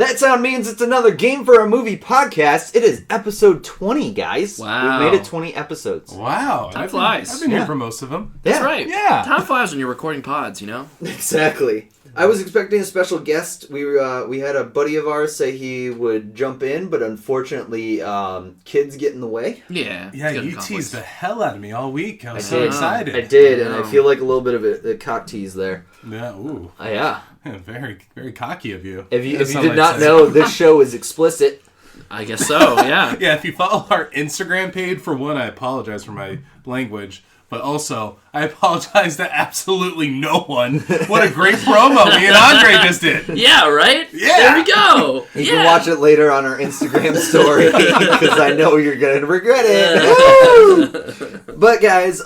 That sound means it's another Game for a Movie podcast. It is episode 20, guys. Wow. We've made it 20 episodes. Wow. Time flies. I've been here for most of them. That's right. Yeah. Time flies when you're recording pods, you know? Exactly. I was expecting a special guest. We had a buddy of ours say he would jump in, but unfortunately, kids get in the way. Yeah. Yeah, you teased the hell out of me all week. I was so did. excited. I did, and I feel like a little bit of a cock tease there. Yeah, ooh. Yeah. Very, very cocky of you. If you did not know, this show is explicit. I guess so, yeah. Yeah, if you follow our Instagram page, for one, I apologize for my language. But also, I apologize to absolutely no one. What a great promo me and Andre just did. Yeah, right? Yeah. There we go. You can watch it later on our Instagram story because I know you're going to regret it. Woo! But guys,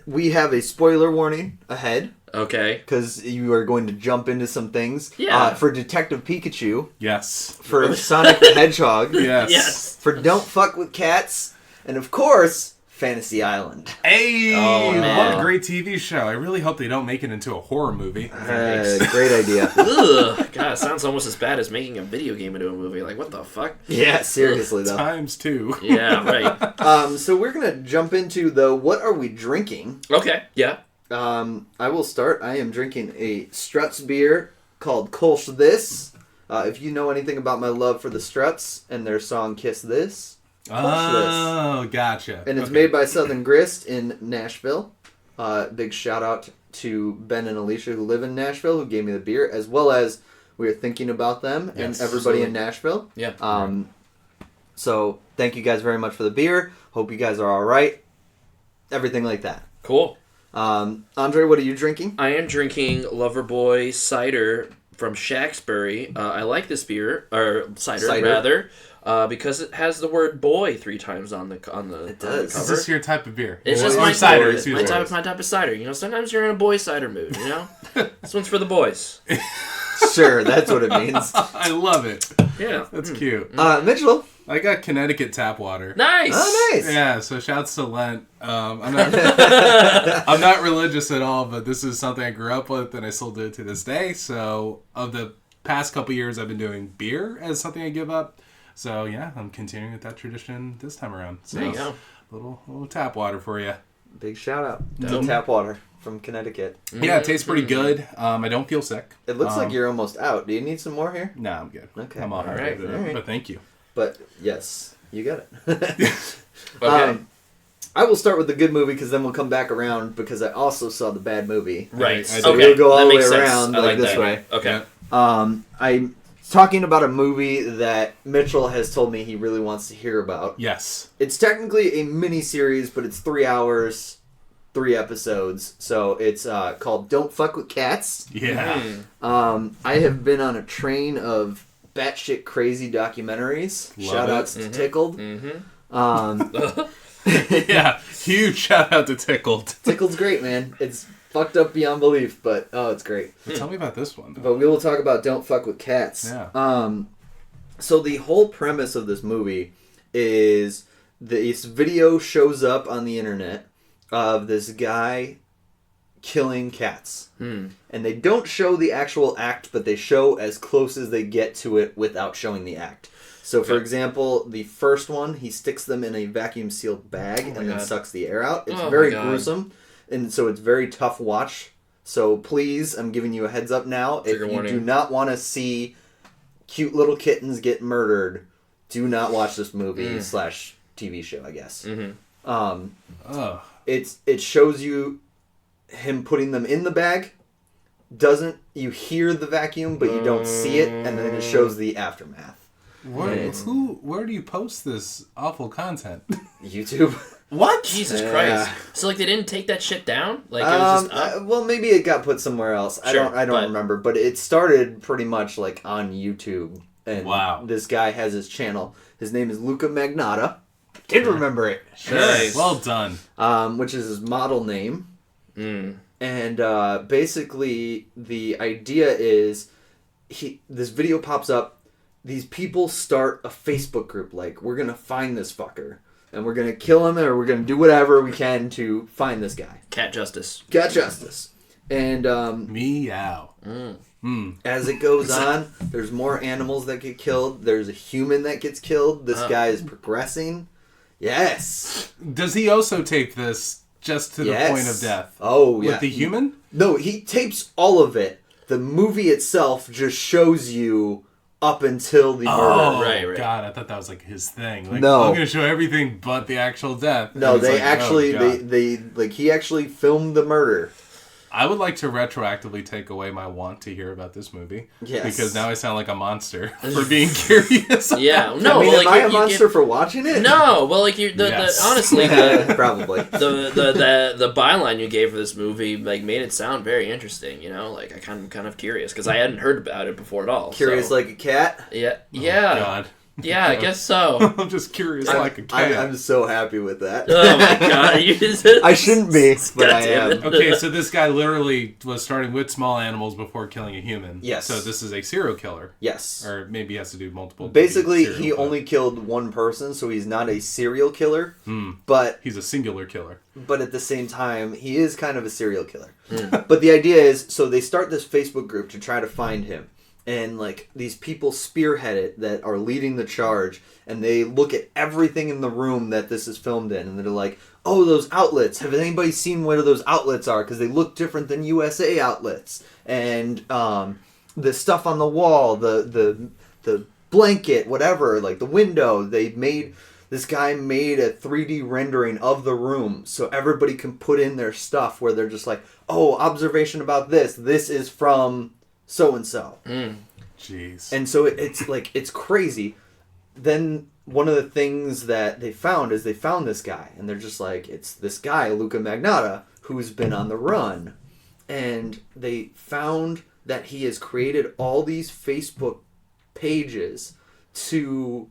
we have a spoiler warning ahead. Okay. Because you are going to jump into some things. Yeah. For Detective Pikachu. Yes. For Sonic the Hedgehog. Yes. For Don't Fuck with Cats. And of course, Fantasy Island. Hey! Oh, man. What a great TV show. I really hope they don't make it into a horror movie. Great idea. Ugh. God, it sounds almost as bad as making a video game into a movie. Like, what the fuck? Yeah, seriously though. Times two. Yeah, right. So we're going to jump into the what are we drinking? Okay, yeah. I will start. I am drinking a Struts beer called Kolsch This. If you know anything about my love for the Struts and their song Kiss This. Oh, gotcha. And it's made by Southern Grist in Nashville. Big shout out to Ben and Alicia who live in Nashville who gave me the beer, as well as we are thinking about them and everybody in Nashville. Yeah. So thank you guys very much for the beer. Hope you guys are all right. Everything like that. Cool. Andre, what are you drinking? I am drinking Loverboy cider from Shaxbury. I like this beer, or cider. Rather, because it has the word "boy" 3 times on the It does. On the Is cover. this your type of beer? It's just Or my cider. cider. My type of cider. You know, sometimes you're in a boy cider mood. You know, this one's for the boys. Sure, that's what it means. I love it. Yeah, That's cute. Mitchell. I got Connecticut tap water. Nice. Oh, nice. Yeah, so shouts to Lent. I'm not religious at all, but this is something I grew up with and I still do it to this day. So of the past couple years, I've been doing beer as something I give up. So yeah, I'm continuing with that tradition this time around. So There you go. Little tap water for you. Big shout out to tap water from Connecticut. Yeah, it tastes pretty good. I don't feel sick. It looks like you're almost out. Do you need some more here? No, I'm good. Okay. I'm all right. right. But thank you. But yes, you got it. Okay. I will start with the good movie because then we'll come back around because I also saw the bad movie. Right. So Okay. we'll go all That the way makes sense. around I like this that. way. Okay. I'm talking about a movie that Mitchell has told me he really wants to hear about. Yes. It's technically a mini-series, but it's 3 hours, 3 episodes. So it's called Don't Fuck with Cats. Yeah. I have been on a train of batshit crazy documentaries. Love Shout it. outs to Tickled. Yeah. Huge shout out to Tickled. Tickled's great, man. It's fucked up beyond belief, but it's great. Tell me about this one. But we will talk about Don't Fuck with Cats. Yeah. So the whole premise of this movie is this video shows up on the internet of this guy killing cats. And they don't show the actual act, but they show as close as they get to it without showing the act. So, for example, the first one, he sticks them in a vacuum-sealed bag and then sucks the air out. It's very gruesome, and so it's very tough watch. So please, I'm giving you a heads up now. Trigger if you warning. do not want to see cute little kittens get murdered, do not watch this movie / TV show, I guess. It shows you him putting them in the bag. You hear the vacuum, but you don't see it, and then it shows the aftermath. Where do you post this awful content? YouTube. What? Jesus Christ! So like they didn't take that shit down? Like it was just up? Well, maybe it got put somewhere else. Sure, I don't remember, but it started pretty much like on YouTube. And wow. This guy has his channel. His name is Luca Magnotta. Did remember it. Nice. Well done. Which is his model name. And basically the idea is this video pops up. These people start a Facebook group like, we're going to find this fucker. And we're going to kill him or we're going to do whatever we can to find this guy. Cat justice. Cat justice. And Meow. As it goes on, there's more animals that get killed. There's a human that gets killed. This guy is progressing. Yes. Does he also tape this just to the point of death? Oh, yeah. With the human? No, he tapes all of it. The movie itself just shows you up until the murder. Oh, right. God, I thought that was like his thing. Like, No. I'm going to show everything but the actual death. No, And it's they like, actually, oh, God. he actually filmed the murder. I would like to retroactively take away my want to hear about this movie. Yes. Because now I sound like a monster for being curious. Yeah, no, I mean, well, am like, I a monster for watching it? No, well, like Yes. honestly, Probably. the byline you gave for this movie like made it sound very interesting. You know, like I kind of curious because I hadn't heard about it before at all. Curious so. like a cat? Yeah, Oh, yeah, God. yeah. I guess so. I'm just curious like a cat. I'm so happy with that. Oh my God, you just, I shouldn't be, but I damn am. it. Okay, so this guy literally was starting with small animals before killing a human. Yes. So this is a serial killer. Yes. Or maybe he has to do multiple. Basically, serial he killers. only killed one person, so he's not a serial killer. But He's a singular killer. at the same time, he is kind of a serial killer. But the idea is, so they start this Facebook group to try to find him. And, like, these people spearhead it that are leading the charge. And they look at everything in the room that this is filmed in. And they're like, oh, those outlets. Have anybody seen where those outlets are? Because they look different than USA outlets. And the stuff on the wall, the blanket, whatever, like the window. This guy made a 3D rendering of the room. So everybody can put in their stuff where they're just like, oh, observation about this. This is from so-and-so. Jeez. And so it's crazy. Then one of the things that they found is they found this guy. And they're just like, it's this guy, Luca Magnotta, who's been on the run. And they found that he has created all these Facebook pages to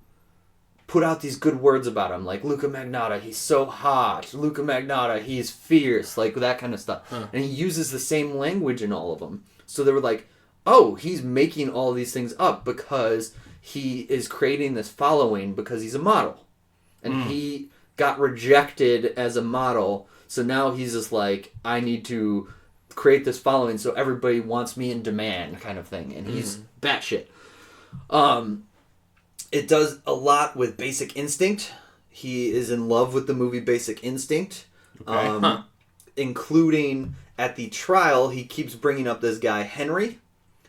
put out these good words about him. Like, Luca Magnotta, he's so hot. Luca Magnotta, he's fierce. Like, that kind of stuff. And he uses the same language in all of them. So they were like, oh, he's making all these things up because he is creating this following because he's a model. And he got rejected as a model. So now he's just like, I need to create this following so everybody wants me in demand kind of thing. And he's batshit. It does a lot with Basic Instinct. He is in love with the movie Basic Instinct. Okay. Including at the trial, he keeps bringing up this guy, Henry,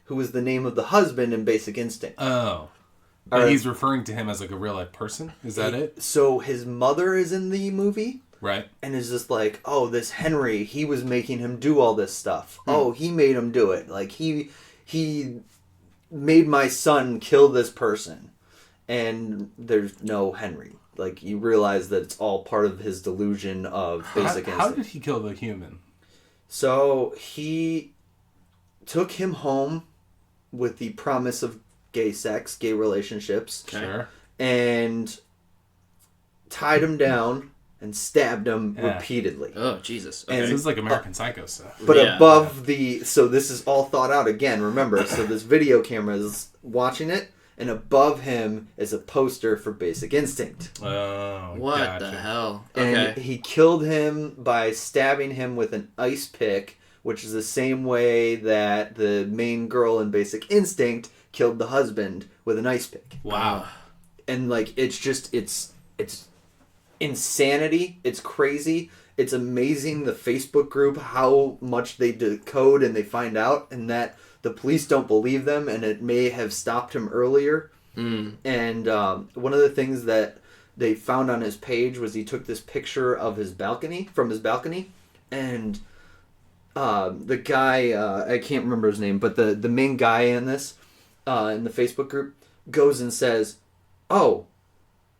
who is the name of the husband in Basic Instinct. Oh. But he's referring to him as like a real life person? Is that it? So his mother is in the movie. Right. And is just like, oh, this Henry, he was making him do all this stuff. Oh, he made him do it. Like, he made my son kill this person. And there's no Henry. Like, you realize that it's all part of his delusion of Basic Instinct. How did he kill the human? So he took him home with the promise of gay sex, gay relationships. Sure. And tied him down and stabbed him repeatedly. Oh, Jesus. And Okay. This is like American Psycho stuff. But Yeah. above so this is all thought out again, remember. So this video camera is watching it, and above him is a poster for Basic Instinct. Oh, What gotcha. the hell? And Okay. he killed him by stabbing him with an ice pick, which is the same way that the main girl in Basic Instinct killed the husband with an ice pick. Wow. And like it's insanity. It's crazy. It's amazing the Facebook group, how much they decode and they find out, and that the police don't believe them, and it may have stopped him earlier. And one of the things that they found on his page was he took this picture of his balcony, and the guy, I can't remember his name, but the main guy in this, in the Facebook group, goes and says, oh,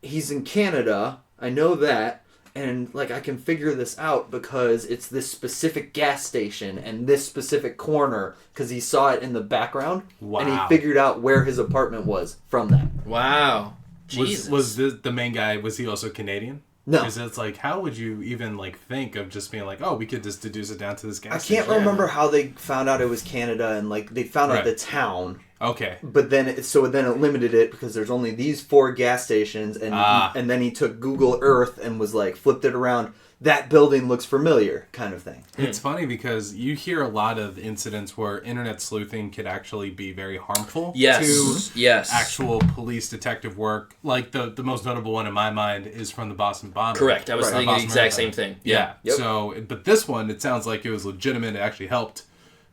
he's in Canada, I know that, and like I can figure this out because it's this specific gas station and this specific corner, because he saw it in the background. Wow. And he figured out where his apartment was from that. Wow. Jesus. Was the main guy, was he also Canadian? No. Because it's like, how would you even like think of just being like, oh, we could just deduce it down to this gas I can't station? remember how they found out it was Canada, and like they found out Right. the town. Okay. But then it limited it because there's only these 4 gas stations, and then he took Google Earth and was like flipped it around. That building looks familiar, kind of thing. It's funny because you hear a lot of incidents where internet sleuthing could actually be very harmful to actual police detective work. Like the most notable one in my mind is from the Boston bombing. Correct. I was thinking the exact same thing. Yeah. Yep. So, but this one, it sounds like it was legitimate. It actually helped,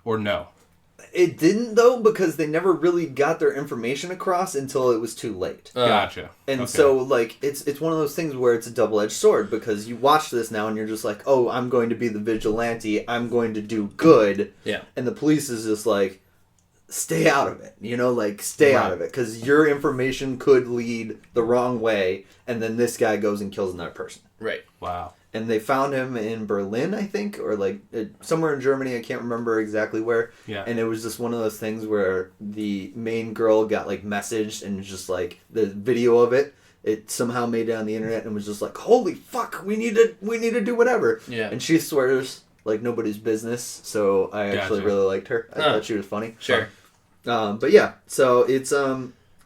or no? It didn't, though, because they never really got their information across until it was too late. Gotcha. And so, like, it's one of those things where it's a double-edged sword, because you watch this now and you're just like, oh, I'm going to be the vigilante, I'm going to do good. Yeah. And the police is just like, stay out of it. You know, like, stay out of it, because your information could lead the wrong way, and then this guy goes and kills another person. Right. Wow. And they found him in Berlin, I think, or like somewhere in Germany. I can't remember exactly where. Yeah. And it was just one of those things where the main girl got like messaged, and just like the video of it, it somehow made it on the internet, and was just like, "Holy fuck, we need to do whatever." Yeah. And she swears like nobody's business. So I actually really liked her. I thought she was funny. Sure. But yeah, so it's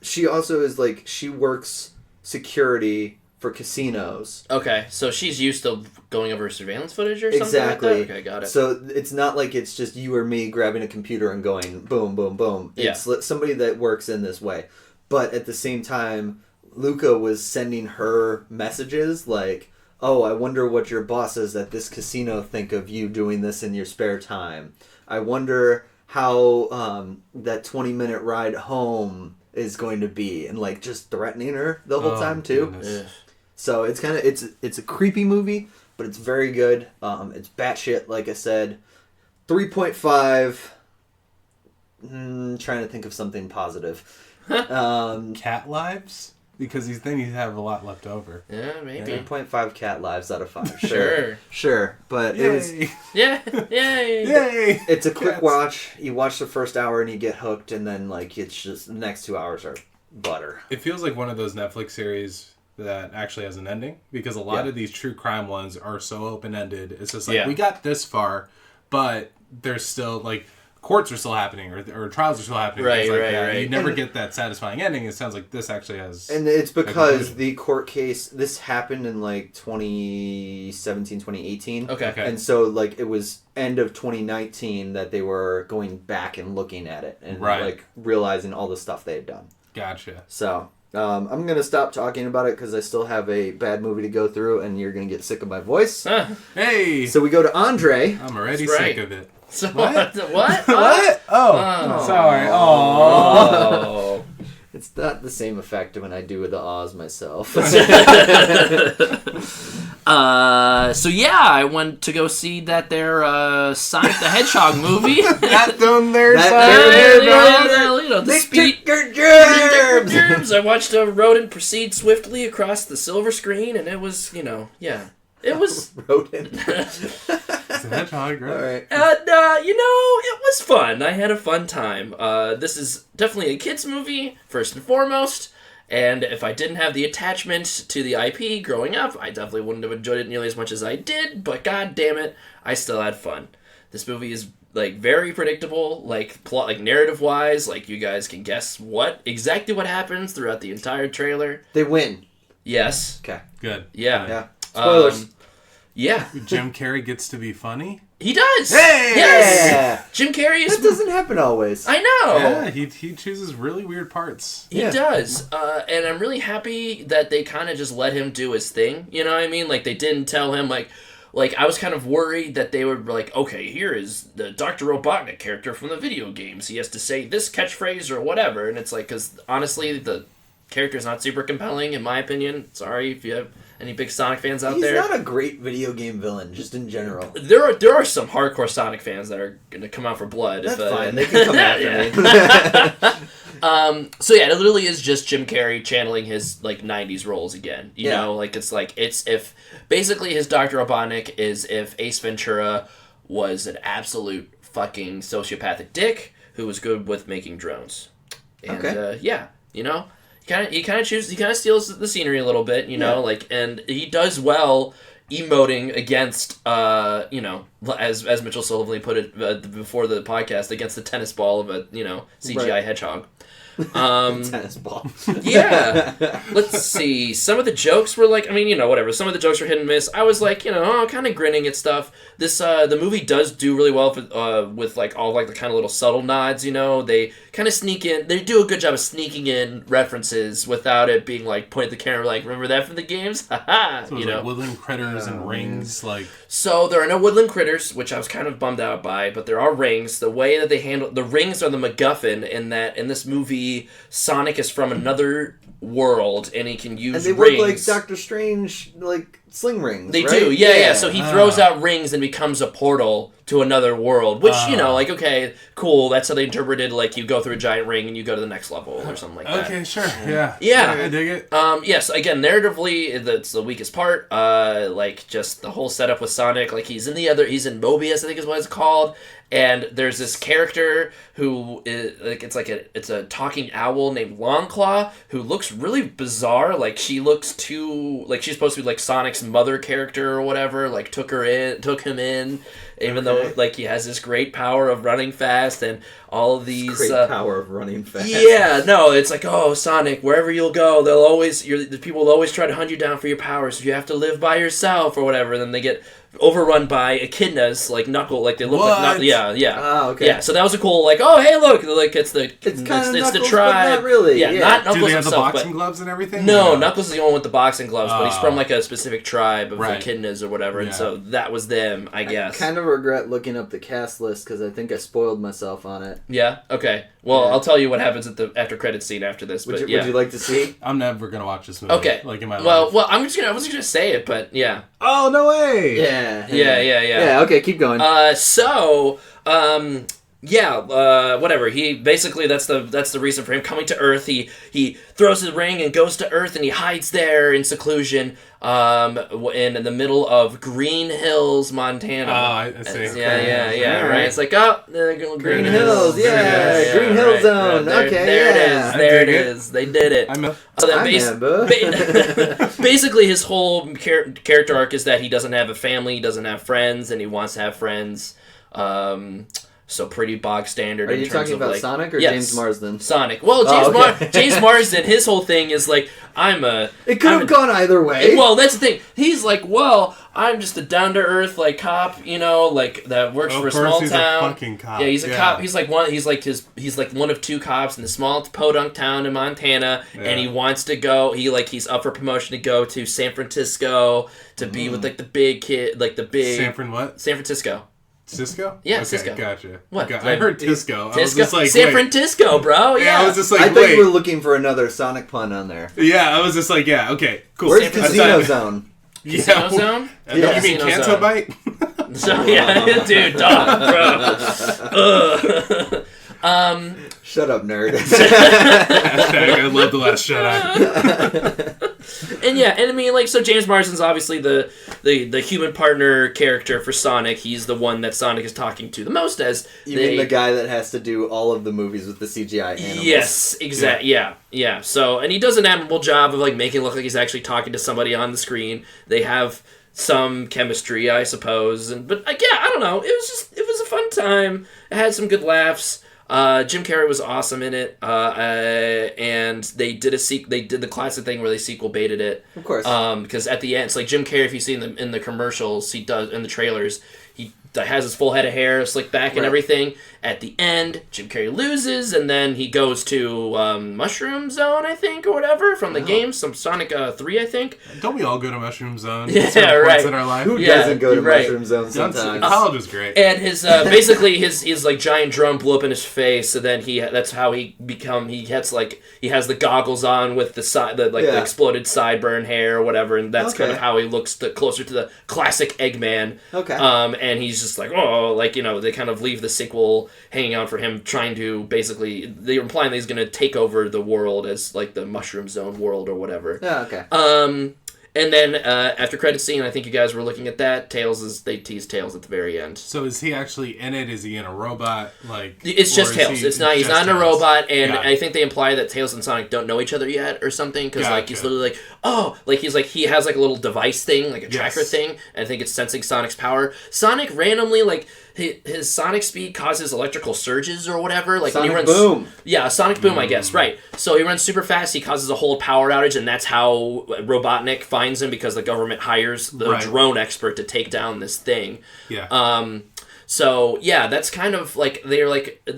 she also is like, she works security for casinos. Okay, so she's used to going over surveillance footage or something Exactly. like that? Okay, got it. So it's not like it's just you or me grabbing a computer and going boom, boom, boom. It's somebody that works in this way. But at the same time, Luca was sending her messages like, oh, I wonder what your bosses at this casino think of you doing this in your spare time. I wonder how that 20-minute ride home is going to be. And like just threatening her the whole time too. So it's kind of it's a creepy movie, but it's very good. It's batshit, like I said. 3.5. Trying to think of something positive. Cat lives? Because then you have a lot left over. Yeah, maybe. 3.5 cat lives out of 5. Sure. But Yay. it was... Yeah, yay! Yay! It's a quick watch. You watch the first hour and you get hooked, and then like it's just the next 2 hours are butter. It feels like one of those Netflix series that actually has an ending, because a lot of these true crime ones are so open-ended. It's just like, we got this far, but there's still, like, courts are still happening, or trials are still happening. Right. You never get that satisfying ending. It sounds like this actually has... And it's because the court case, this happened in, like, 2017, 2018. Okay. And so, like, it was end of 2019 that they were going back and looking at it, and, like, realizing all the stuff they had done. Gotcha. So... I'm going to stop talking about it because I still have a bad movie to go through, and you're going to get sick of my voice. Hey! So we go to Andre. I'm already sick of it. So what? What? What? Oh, sorry. Oh. It's not the same effect when I do the Oz myself. So yeah, I went to go see that their Sonic the Hedgehog movie. That done there, the speed germs. I watched a rodent proceed swiftly across the silver screen, and it was, it was rodent. It's a hedgehog, right? All right. And it was fun. I had a fun time. This is definitely a kids movie first and foremost. And if I didn't have the attachment to the IP growing up, I definitely wouldn't have enjoyed it nearly as much as I did, but god damn it, I still had fun. This movie is, like, very predictable, like, plot, like, narrative-wise, like, you guys can guess exactly what happens throughout the entire trailer. They win. Yes. Okay. Good. Yeah. Yeah. Spoilers. Yeah. Jim Carrey gets to be funny? He does! Hey! Yes! Yeah. Jim Carrey is... That doesn't happen always. I know! Yeah, he chooses really weird parts. He does. And I'm really happy that they kind of just let him do his thing. You know what I mean? Like, they didn't tell him, like, I was kind of worried that they would be like, okay, here is the Dr. Robotnik character from the video games. He has to say this catchphrase or whatever. And it's like, because honestly, the character's not super compelling, in my opinion. Sorry if you have any big Sonic fans out there. He's not a great video game villain, just in general. There are some hardcore Sonic fans that are going to come out for blood. That's fine. They can come after me. So yeah, it literally is just Jim Carrey channeling his, like, 90s roles again. You know, like, it's if basically his Dr. Robotnik is if Ace Ventura was an absolute fucking sociopathic dick who was good with making drones. And, he kind of steals the scenery a little bit, and he does well emoting against, as Mitchell Sullivan put it before the podcast, against the tennis ball of a, CGI hedgehog. Tennis ball. Yeah. Let's see. Some of the jokes were like, I mean, whatever. Some of the jokes were hit and miss. I was like, kind of grinning at stuff. This the movie does do really well with like all like the kind of little subtle nods. They kind of sneak in. They do a good job of sneaking in references without it being like point at the camera like, remember that from the games? Haha. So like woodland critters and rings, like. So there are no woodland critters, which I was kind of bummed out by, but there are rings. The way that they handle the rings are the MacGuffin in that in this movie, Sonic is from another world and he can use and they rings. work like Doctor Strange, like sling rings. They right? do, yeah. So he throws out rings and becomes a portal to another world, which like okay, cool. That's how they interpreted like you go through a giant ring and you go to the next level or something like that. Okay, sure, yeah, yeah. I dig it. Yes, again, narratively, that's the weakest part. Like just the whole setup with Sonic, like he's in Mobius, I think is what it's called. And there's this character who is like it's a talking owl named Longclaw who looks really bizarre. Like she looks too like she's supposed to be like Sonic's mother character or whatever. Like took him in, even though like he has this great power of running fast and all of these great power of running fast. Yeah, no, it's like Sonic, wherever you'll go, the people will always try to hunt you down for your powers. So you have to live by yourself or whatever. And then they get overrun by echidnas like Knuckle, like they look like Knuckle. Yeah. Oh, okay. Yeah, so that was a cool like, oh hey look, like it's the Knuckles, tribe. but not really. Yeah, not Knuckles Do they have himself, the boxing gloves and everything? No, Knuckles is the one with the boxing gloves, but he's from like a specific tribe of echidnas or whatever, and so that was them, I guess. I kind of regret looking up the cast list because I think I spoiled myself on it. Yeah. Okay. Well, I'll tell you what happens at the after credits scene after this. Would you like to see? I'm never gonna watch this movie. Okay. Like in my life. Well, I wasn't gonna say it, but yeah. Oh no way! Yeah. Yeah. Okay, keep going. Whatever. He basically that's the reason for him coming to Earth. He throws his ring and goes to Earth and he hides there in seclusion, in the middle of Green Hills, Montana. Oh, I see. Yeah. Right. It's like Green Hills. Yeah, Green Hill Zone. There, Okay, there it is. They did it. Basically, his whole character arc is that he doesn't have a family, he doesn't have friends, and he wants to have friends. So pretty bog standard. Are you talking about Sonic or James Marsden? Sonic. Well, James Marsden, his whole thing is like, It could have gone either way. Well, that's the thing. He's like, well, I'm just a down to earth like cop, like that works for a small he's town. A fucking cop. Yeah, he's a cop. He's like one of two cops in the small podunk town in Montana, and he wants to go. He's up for promotion to go to San Francisco to be with like the big kid, like the big San Francisco. Cisco? Yeah, okay, Cisco. Gotcha. What? I heard Tisco. I was Tisco? just like, San Francisco, bro. Yeah. I was just like, I thought you were looking for another Sonic pun on there. Yeah, I was just like, yeah, okay, cool. Where's Casino Zone? Casino Zone? You mean Canto Bite? So, yeah, dude, dog, bro. Shut up, nerd. I love the last shut up. And I mean, like, so James Marsden's obviously the human partner character for Sonic. He's the one that Sonic is talking to the most as. You mean the guy that has to do all of the movies with the CGI animals? Yes, exactly. Yeah. So, and he does an admirable job of like making it look like he's actually talking to somebody on the screen. They have some chemistry, I suppose, but I don't know. It was a fun time. It had some good laughs. Jim Carrey was awesome in it, and they did the classic thing where they sequel baited it. Of course. Because at the end, it's like Jim Carrey, if you see in the commercials, he does in the trailers, he has his full head of hair, slicked back and everything. At the end, Jim Carrey loses, and then he goes to Mushroom Zone, I think, or whatever, from the game, some Sonic 3, I think. Don't we all go to Mushroom Zone? Yeah, right. In our life? Who doesn't go to Mushroom Zone sometimes? College is great. And his basically his like giant drum blew up in his face, so then that's how he has the goggles on with the exploded sideburn hair or whatever, and that's kind of how he looks closer to the classic Eggman. Okay. And he's just like, they kind of leave the sequel hanging out for him, trying to basically, they're implying that he's going to take over the world as like the Mushroom Zone world or whatever. Yeah, okay. And then after credit scene, I think you guys were looking at that. They tease Tails at the very end. So is he actually in it? Is he in a robot? Like it's just Tails. He's not in a robot, and I think they imply that Tails and Sonic don't know each other yet or something. Because he's literally he has like a little device thing, like a tracker thing, and I think it's sensing Sonic's power. Sonic randomly his sonic speed causes electrical surges or whatever. Like Sonic when he runs, boom. Yeah, sonic boom, I guess, right. So he runs super fast, he causes a whole power outage, and that's how Robotnik finds him, because the government hires the drone expert to take down this thing. Yeah. So yeah, that's kind of like they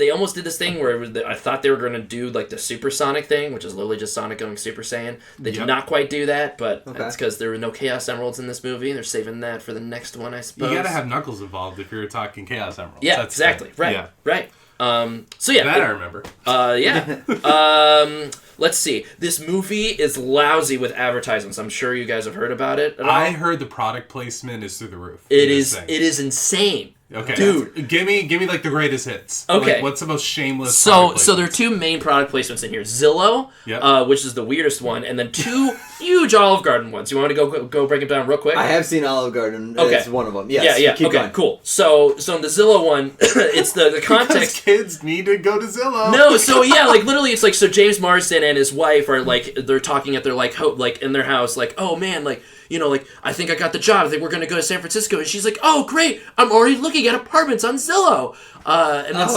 almost did this thing where I thought they were going to do like the supersonic thing, which is literally just Sonic going Super Saiyan. They did not quite do that, but that's because there were no Chaos Emeralds in this movie, and they're saving that for the next one, I suppose. You gotta have Knuckles involved if you're talking Chaos Emeralds. Yeah, that's exactly. Right. Yeah. Right. So yeah, that I remember. Let's see. This movie is lousy with advertisements. I'm sure you guys have heard about it. I heard the product placement is through the roof. It is insane. Okay, dude, give me like the greatest hits. Okay, like, what's the most shameless? So there are two main product placements in here: Zillow, which is the weirdest one, and then two huge Olive Garden ones. You want to go break it down real quick? I have seen Olive Garden. Okay, it's one of them. Yes. Yeah. Keep okay, going. Cool. So in the Zillow one, it's the context. Because kids need to go to Zillow. No, so yeah, like literally, it's like so James Marsden and his wife are like they're talking at their like in their house, like, oh man, like. You know, like, I think I got the job. I think we're going to go to San Francisco. And she's like, oh, great. I'm already looking at apartments on Zillow. And it's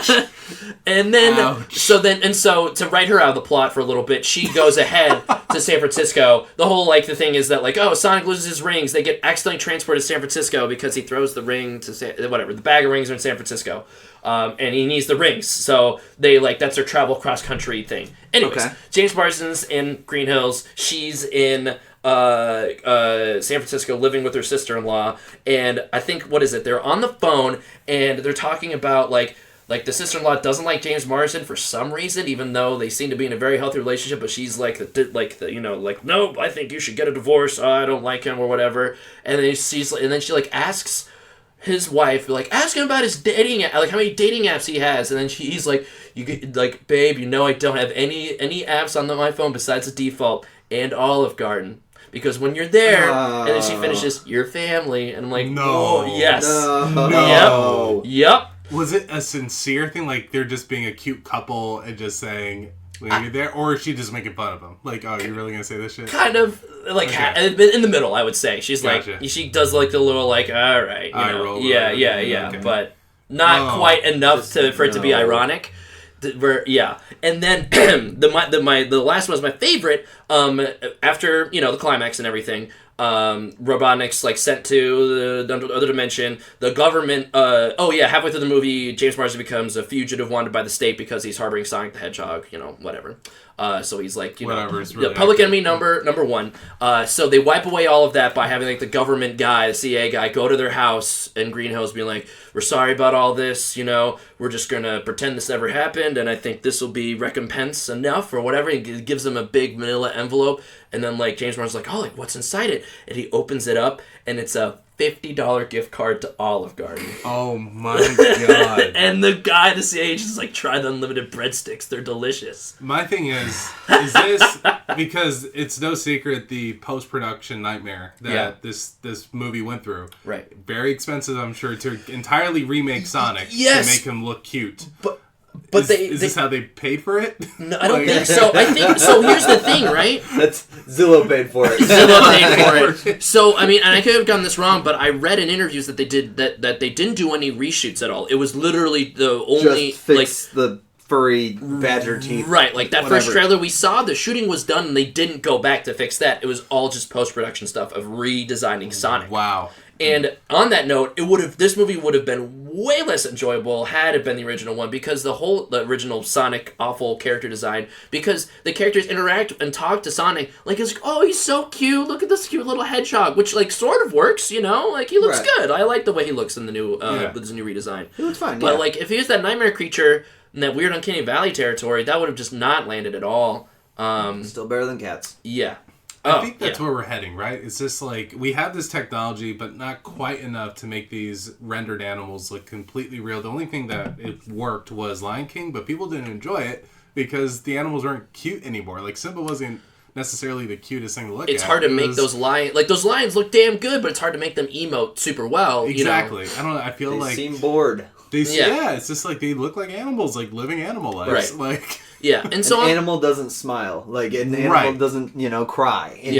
yeah. And then, so to write her out of the plot for a little bit, she goes ahead to San Francisco. The whole, like, the thing is that, like, oh, Sonic loses his rings. They get accidentally transported to San Francisco because he throws the ring to, whatever, the bag of rings are in San Francisco. And he needs the rings. So they, like, that's their travel cross-country thing. Anyways, James Marsden's in Green Hills. She's in San Francisco living with her sister-in-law, and I think, what is it, they're on the phone and they're talking about like the sister-in-law doesn't like James Marsden for some reason, even though they seem to be in a very healthy relationship, but she's like no, I think you should get a divorce, I don't like him or whatever. And then she like asks his wife, like, ask him about his dating, like how many dating apps he has, and then he's like, babe, you know I don't have any apps on my phone besides the default and Olive Garden. Because when you're there, and then she finishes, your family, and I'm like, no, yes, no. Yep. Was it a sincere thing, like they're just being a cute couple and just saying when you're there, or is she just making fun of him? Like, oh, you're really gonna say this shit? Kind of like in the middle, I would say. She's gotcha. Like, she does like the little like, all right, roll yeah, okay. but not quite enough for it to be ironic. And then the last one was my favorite. After the climax and everything, Robotnik's like sent to the other dimension. The government. Halfway through the movie, James Marsden becomes a fugitive wanted by the state because he's harboring Sonic the Hedgehog. Whatever. So he's like, really public enemy number one. So they wipe away all of that by having like the government guy, the CIA guy, go to their house in Green Hills, being like, we're sorry about all this, we're just gonna pretend this never happened, and I think this will be recompense enough or whatever. He gives them a big manila envelope, and then like James Marsden's like, oh, like what's inside it? And he opens it up, and it's a $50 gift card to Olive Garden. Oh my god. And the guy, the CIA agent, is like, try the unlimited breadsticks. They're delicious. My thing is this, because it's no secret the post-production nightmare that this movie went through. Right. Very expensive, I'm sure, to entirely remake Sonic to make him look cute. But is this how they paid for it? No, I don't think so. I think so. Here's the thing, right? That's Zillow paid for it. Zillow paid for it. So I mean, and I could have gotten this wrong, but I read in interviews that they did that they didn't do any reshoots at all. It was literally the only just fix the furry badger teeth. Right, like that first trailer we saw, the shooting was done, and they didn't go back to fix that. It was all just post-production stuff of redesigning Sonic. Wow. And on that note, this movie would have been way less enjoyable had it been the original one, because the original Sonic awful character design, because the characters interact and talk to Sonic like it's like, oh, he's so cute, look at this cute little hedgehog, which like sort of works, like he looks good. I like the way he looks in the new with his new redesign. He looks fine. But like if he was that nightmare creature in that weird Uncanny Valley territory, that would have just not landed at all. Still better than cats. Yeah. I think that's where we're heading, right? It's just like we have this technology, but not quite enough to make these rendered animals look completely real. The only thing that it worked was Lion King, but people didn't enjoy it because the animals weren't cute anymore. Like Simba wasn't necessarily the cutest thing to look at. It's hard to make those lions... Like, those lions look damn good, but it's hard to make them emote super well. Exactly. I don't know. I feel like... They seem bored. It's just like they look like animals, like living animal lives. Right. Like... Yeah, and so... An animal doesn't smile. Like, an animal doesn't, cry. And,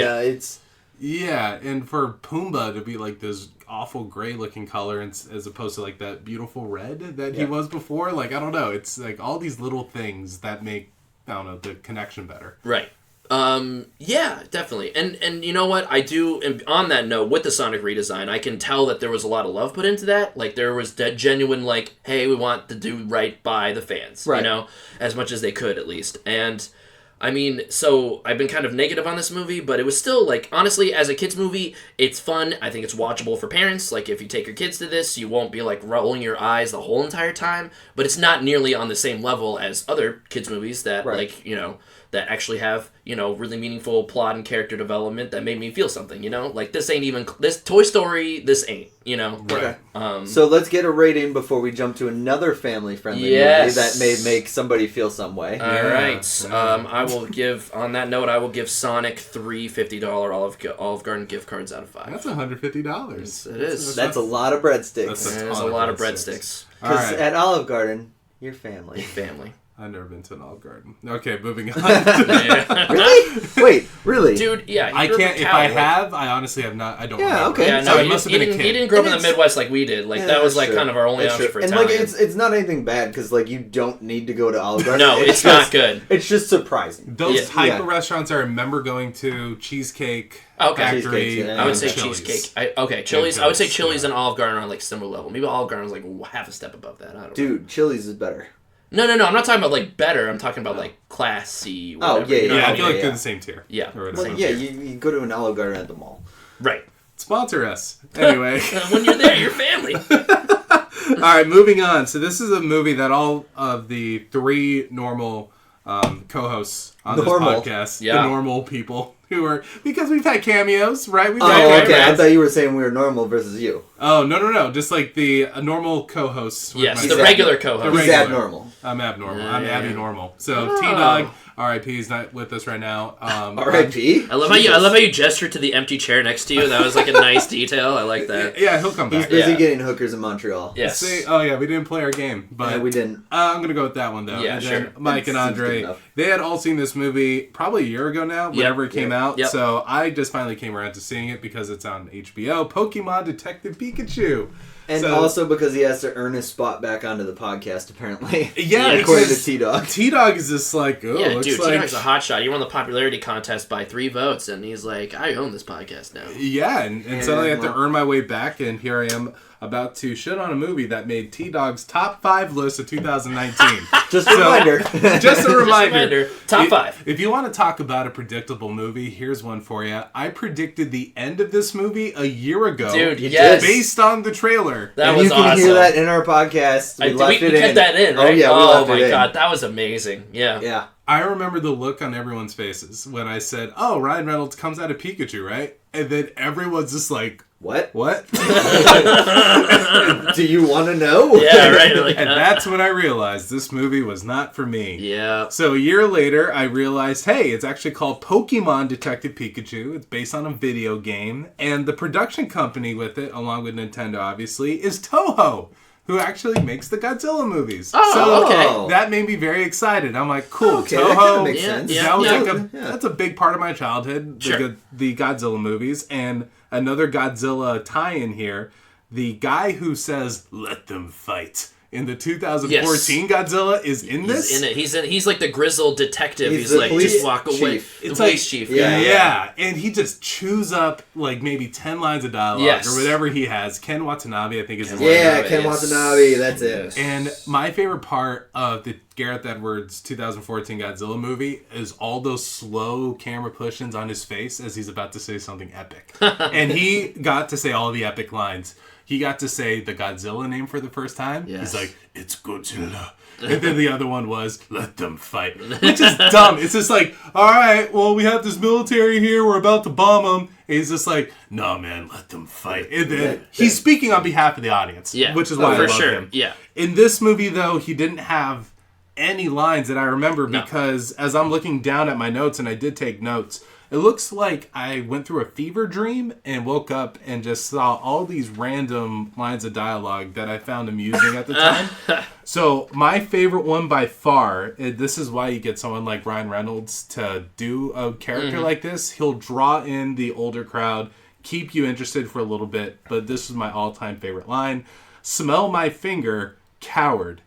Yeah, and for Pumbaa to be like this awful gray looking color as opposed to like that beautiful red that he was before. Like, I don't know. It's like all these little things that make, I don't know, the connection better. Right. Yeah, definitely. And you know what? I do, and on that note, with the Sonic redesign, I can tell that there was a lot of love put into that. Like, there was that genuine, like, hey, we want to do right by the fans, you know, as much as they could, at least. And, I mean, so I've been kind of negative on this movie, but it was still, like, honestly, as a kid's movie, it's fun. I think it's watchable for parents. Like, if you take your kids to this, you won't be, like, rolling your eyes the whole entire time. But it's not nearly on the same level as other kids' movies that, like, you know, that actually have, you know, really meaningful plot and character development that made me feel something, you know? Like, this ain't even... This Toy Story, this ain't, you know? Okay. So let's get a rating before we jump to another family-friendly movie that may make somebody feel some way. All right. I will give... On that note, I will give Sonic 3 $50 Olive Garden gift cards out of 5. That's $150. It is. That's a lot of breadsticks. That's a lot of breadsticks. Because at Olive Garden, you're family. Family. I've never been to an Olive Garden. Okay, moving on. Really? Wait, really? Dude, yeah. I can't. If I have, I honestly have not. I don't. Yeah, remember. okay. Yeah, So no, I must have been a kid. he didn't grow up in the Midwest like we did. Like, that was, like, kind of our only option for and Italian. like, it's not anything bad, because, like, you don't need to go to Olive Garden. No, it's not good. It's just surprising. Those type of restaurants I remember going to, Cheesecake Factory. Yeah. I would say Chili's. cheesecake. Chili's. I would say Chili's and Olive Garden are on, like, similar level. Maybe Olive Garden was, like, half a step above that. I don't know. Dude, Chili's is better. No. I'm not talking about, like, better. I'm talking about, like, classy. Whatever. Oh, yeah, You know Yeah, what I I feel mean? like they're the same tier. Yeah. Well, yeah, you go to an Olive Garden at the mall. Right. Sponsor us. Anyway. When you're there, you're family. All right, moving on. So this is a movie that all of the three normal co-hosts on this podcast, the normal people who are, because we've had cameos, right? We've had okay. I thought you were saying we were normal versus you. Oh, no. Just like the normal co-hosts. Yes, the regular co-host. He's abnormal. I'm abnormal. I'm Abby Normal. So T-Dog, R.I.P. is not with us right now. R.I.P. I love how you gestured to the empty chair next to you. That was like a nice detail. I like that. Yeah, he'll come back. He's busy getting hookers in Montreal. Yes. We didn't play our game, but we didn't. I'm gonna go with that one though. Yeah, and sure. then Mike and Andre, they had all seen this movie probably a year ago now, whenever it came out. Yep. So I just finally came around to seeing it because it's on HBO. Pokemon Detective Pikachu. And also because he has to earn his spot back onto the podcast, apparently. Yeah, according to T-Dog. T-Dog is just like, dude, T-Dog's a hotshot. He won the popularity contest by 3 votes, and he's like, I own this podcast now. Yeah, and suddenly I have to earn my way back, and here I am about to shit on a movie that made T-Dog's top 5 list of 2019. Just a reminder. Just a reminder. Top 5. If you want to talk about a predictable movie, here's one for you. I predicted the end of this movie a year ago. Dude, yes. Based on the trailer. That was awesome. You can hear that in our podcast. We kept that in, right? Oh, yeah, oh my god, that was amazing. Yeah. Yeah. I remember the look on everyone's faces when I said, Ryan Reynolds comes out of Pikachu, right? And then everyone's just like, What? Do you want to know? Yeah, right. Like, and that's when I realized this movie was not for me. Yeah. So a year later, I realized, hey, it's actually called Pokemon Detective Pikachu. It's based on a video game. And the production company with it, along with Nintendo, obviously, is Toho, who actually makes the Godzilla movies. Okay. That made me very excited. I'm like, cool, okay, Toho. That kind of makes sense. That was that's a big part of my childhood, the Godzilla movies. And another Godzilla tie-in here, the guy who says, let them fight, in the 2014 Godzilla is in this. He's in it. He's like the grizzled detective. He's like, just walk away. It's the police chief. Yeah. And he just chews up like maybe 10 lines of dialogue or whatever he has. Ken Watanabe, I think is his name. Yeah, Ken Watanabe, that's it. And my favorite part of the Gareth Edwards 2014 Godzilla movie is all those slow camera push-ins on his face as he's about to say something epic. And he got to say all the epic lines. He got to say the Godzilla name for the first time. Yes. He's like, it's Godzilla. And then the other one was, let them fight. Which is dumb. It's just like, all right, well, we have this military here. We're about to bomb them. And he's just like, no, man, let them fight. And then he's speaking on behalf of the audience. Yeah. Which is why I love him. Yeah. In this movie, though, he didn't have any lines that I remember because as I'm looking down at my notes, and I did take notes, it looks like I went through a fever dream and woke up and just saw all these random lines of dialogue that I found amusing at the time. So my favorite one by far, this is why you get someone like Ryan Reynolds to do a character like this. He'll draw in the older crowd, keep you interested for a little bit, but this is my all-time favorite line. Smell my finger, coward.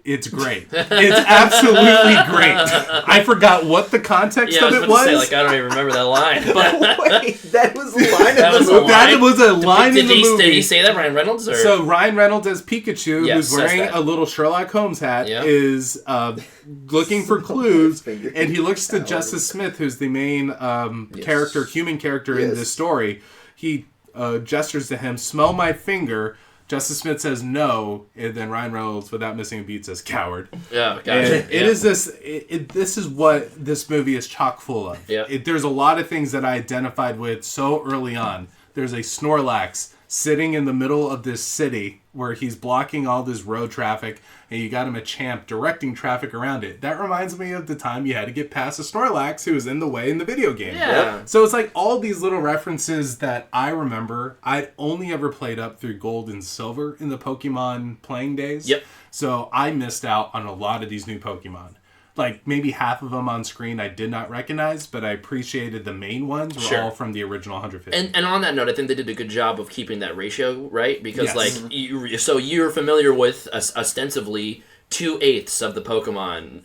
It's great. It's absolutely great. I forgot what the context of it was. Say, like, I don't even remember that line. But wait, that was a line in the movie. That was a line in the movie. Did he say that, Ryan Reynolds? Or? So Ryan Reynolds as Pikachu, who's wearing a little Sherlock Holmes hat, is looking for clues, and he looks to Justice Smith, who's the main human character in this story. He gestures to him, smell my finger. Justice Smith says no, and then Ryan Reynolds, without missing a beat, says coward. Yeah, gotcha. This is what this movie is chock full of. Yep. There's a lot of things that I identified with so early on. There's a Snorlax sitting in the middle of this city where he's blocking all this road traffic, and you got him a champ directing traffic around it. That reminds me of the time you had to get past a Snorlax who was in the way in the video game. Yeah. So it's like all these little references that I remember. I'd only ever played up through Gold and Silver in the Pokemon playing days. Yep. So I missed out on a lot of these new Pokemon. Like, maybe half of them on screen I did not recognize, but I appreciated the main ones were all from the original 150. And on that note, I think they did a good job of keeping that ratio, right? Because, like, you're familiar with, ostensibly, 2/8 of the Pokemon,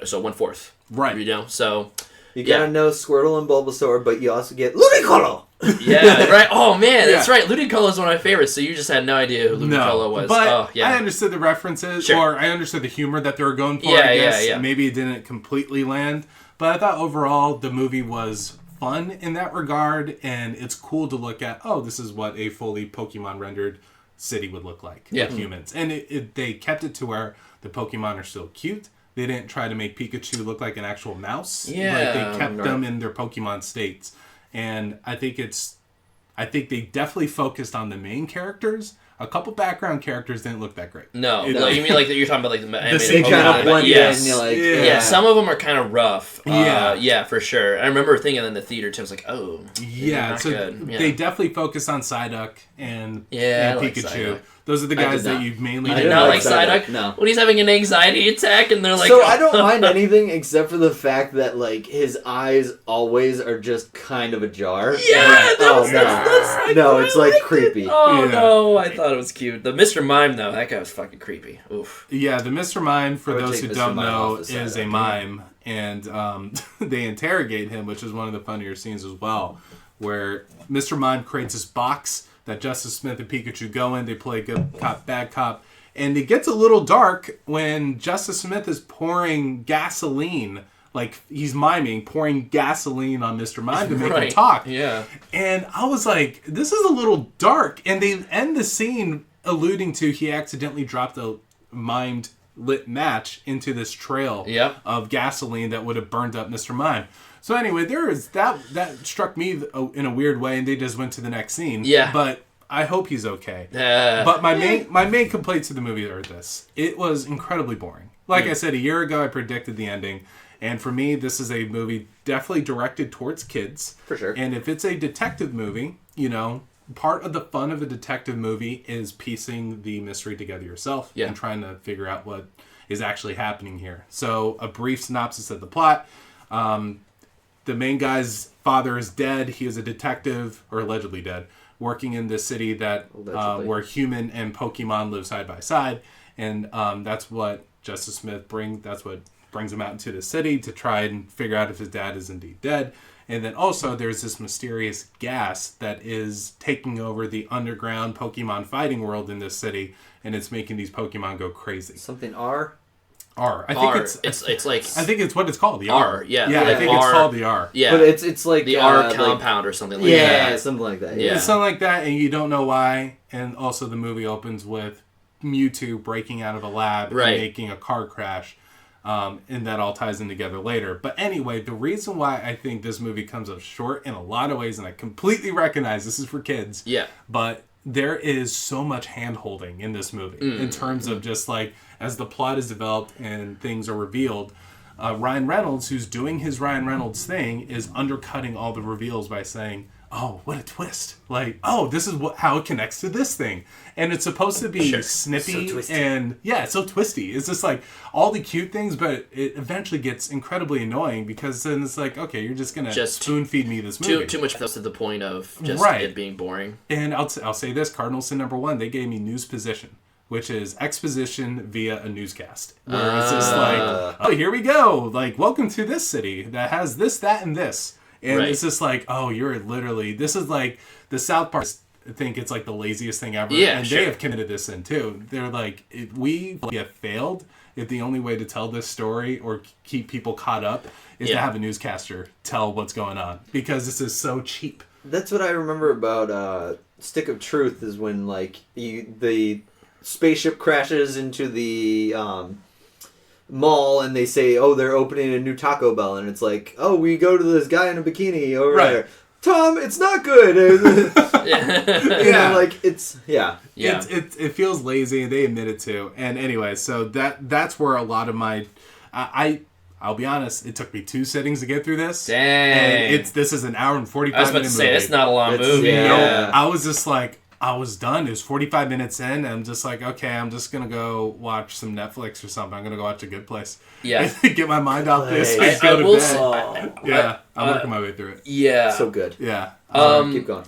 so 1/4. Right. You know, so... You gotta know Squirtle and Bulbasaur, but you also get Ludicolo! Yeah, right. Oh, man, that's right. Ludicolo is one of my favorites, so you just had no idea who Ludicolo was. But I understood the references, or I understood the humor that they were going for, I guess. Yeah. Maybe it didn't completely land. But I thought overall the movie was fun in that regard, and it's cool to look at, this is what a fully Pokemon rendered city would look like with humans. And they kept it to where the Pokemon are still cute. They didn't try to make Pikachu look like an actual mouse. Yeah. Like, they kept them in their Pokemon states. And I think they definitely focused on the main characters. A couple background characters didn't look that great. No, like, you mean like you're talking about like the they kind of blend in. And you're like, yeah, some of them are kind of rough. Yeah, for sure. I remember thinking in the theater, Tim was like, "Oh, so they definitely focused on Psyduck and Pikachu. Like Psyduck. Those are the guys that you mainly. You did not like Psyduck? No. When he's having an anxiety attack and they're like... So I don't mind anything except for the fact that, like, his eyes always are just kind of ajar. Yeah! It's like creepy. Oh, no, I thought it was cute. The Mr. Mime, though, that guy was fucking creepy. Oof. Yeah, the Mr. Mime, for those who don't know, is a mime. And they interrogate him, which is one of the funnier scenes as well, where Mr. Mime creates this box that Justice Smith and Pikachu go in. They play good cop, bad cop. And it gets a little dark when Justice Smith is pouring gasoline, like he's miming, pouring gasoline on Mr. Mime to make him talk. Yeah. And I was like, this is a little dark. And they end the scene alluding to he accidentally dropped a mimed lit match into this trail of gasoline that would have burned up Mr. Mime. So anyway, there is that struck me in a weird way, and they just went to the next scene. Yeah. But I hope he's okay. But my main complaints to the movie are this: it was incredibly boring. Like I said, a year ago, I predicted the ending, and for me, this is a movie definitely directed towards kids. For sure. And if it's a detective movie, part of the fun of a detective movie is piecing the mystery together yourself and trying to figure out what is actually happening here. So, a brief synopsis of the plot. The main guy's father is dead. He is a detective, or allegedly dead, working in this city that where human and Pokemon live side by side, and that's what Justice Smith brings. That's what brings him out into the city to try and figure out if his dad is indeed dead. And then also there's this mysterious gas that is taking over the underground Pokemon fighting world in this city, and it's making these Pokemon go crazy. Something R. I think it's like I think it's what it's called, the R. Yeah, I think it's called the R. Yeah, but it's like the R compound or something like that. Yeah, something like that. Yeah, it's something like that, and you don't know why. And also, the movie opens with Mewtwo breaking out of a lab and making a car crash, and that all ties in together later. But anyway, the reason why I think this movie comes up short in a lot of ways, and I completely recognize this is for kids. Yeah, but there is so much hand-holding in this movie in terms of just like as the plot is developed and things are revealed. Ryan Reynolds, who's doing his Ryan Reynolds thing, is undercutting all the reveals by saying, oh, what a twist. Like, oh, this is how it connects to this thing. And it's supposed to be snippy and, it's so twisty. It's just like all the cute things, but it eventually gets incredibly annoying because then it's like, okay, you're just going to spoon feed me this movie. Too much close to the point of just it being boring. And I'll say this, Cardinal Sin number 1, they gave me news position, which is exposition via a newscast. Where it's just like, oh, here we go. Like, welcome to this city that has this, that, and this. And it's just like, oh, you're literally, this is like the South Park. I think it's like the laziest thing ever. Yeah, and they have committed this in too. They're like, if we have failed, if the only way to tell this story or keep people caught up is to have a newscaster tell what's going on, because this is so cheap. That's what I remember about Stick of Truth, is when like the spaceship crashes into the mall and they say, oh, they're opening a new Taco Bell, and it's like, oh, we go to this guy in a bikini over there. Tom, it's not good. Like it feels lazy, and they admit it too. And anyway, so that's where a lot of my I'll be honest, it took me 2 sittings to get through this. Dang. And this is an hour and 45 minute movie. I was about to say, it's not a long movie. Yeah. I was just like, I was done. It was 45 minutes in, and I'm just like, okay, I'm just going to go watch some Netflix or something. I'm going to go watch A Good Place. Yeah. Get my mind off this. I will say, I'm working my way through it. Yeah. So good. Yeah. Keep going.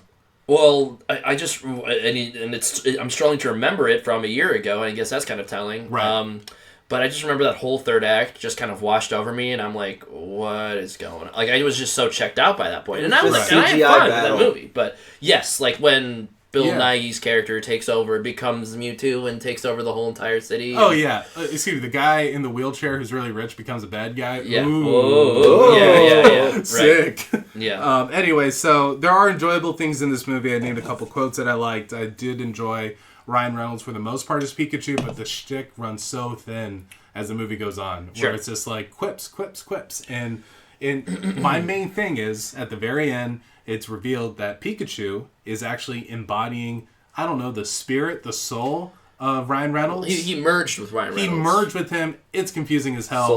Well, I just, I'm struggling to remember it from a year ago, and I guess that's kind of telling. Right. But I just remember that whole third act just kind of washed over me, and I'm like, what is going on? Like, I was just so checked out by that point. And I was like, and I had fun with that movie. But yes, like when Bill Nighy's character takes over, becomes Mewtwo, and takes over the whole entire city. Oh, yeah. Excuse me, the guy in the wheelchair who's really rich becomes a bad guy. Yeah. Ooh. Yeah. Right. Sick. Yeah. Anyway, so there are enjoyable things in this movie. I named a couple quotes that I liked. I did enjoy Ryan Reynolds for the most part as Pikachu, but the shtick runs so thin as the movie goes on, where it's just like quips. And my main thing is, at the very end, it's revealed that Pikachu is actually embodying, I don't know, the spirit, the soul of Ryan Reynolds. He merged with Ryan Reynolds. He merged with him. It's confusing as hell.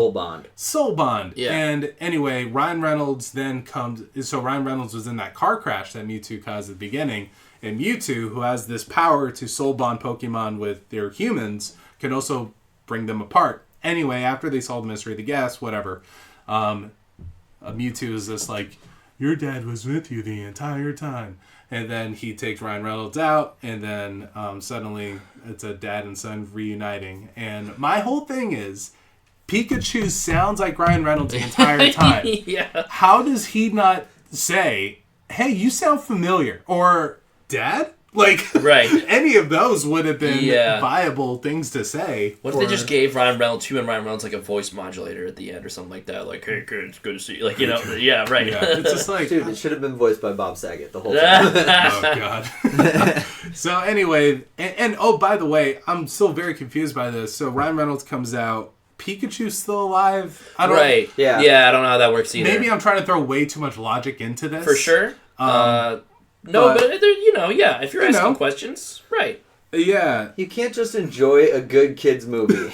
Soul bond. Yeah. And anyway, Ryan Reynolds then comes... So Ryan Reynolds was in that car crash that Mewtwo caused at the beginning. And Mewtwo, who has this power to soul bond Pokemon with their humans, can also bring them apart. Anyway, after they solve the mystery of the gas, whatever, Mewtwo is just like, your dad was with you the entire time. And then he takes Ryan Reynolds out, and then suddenly it's a dad and son reuniting. And my whole thing is, Pikachu sounds like Ryan Reynolds the entire time. Yeah. How does he not say, hey, you sound familiar? Or, Dad? Like, any of those would have been viable things to say. What if they just gave Ryan Reynolds like a voice modulator at the end or something like that? Like, hey, kid, it's good to see you. Like, yeah, right. Yeah, it's just like... Dude, it should have been voiced by Bob Saget the whole time. Oh, God. So, anyway, and oh, by the way, I'm still very confused by this. So, Ryan Reynolds comes out. Pikachu's still alive? I don't Yeah, I don't know how that works either. Maybe I'm trying to throw way too much logic into this. For sure. No, but if you're asking questions, right. Yeah. You can't just enjoy a good kid's movie.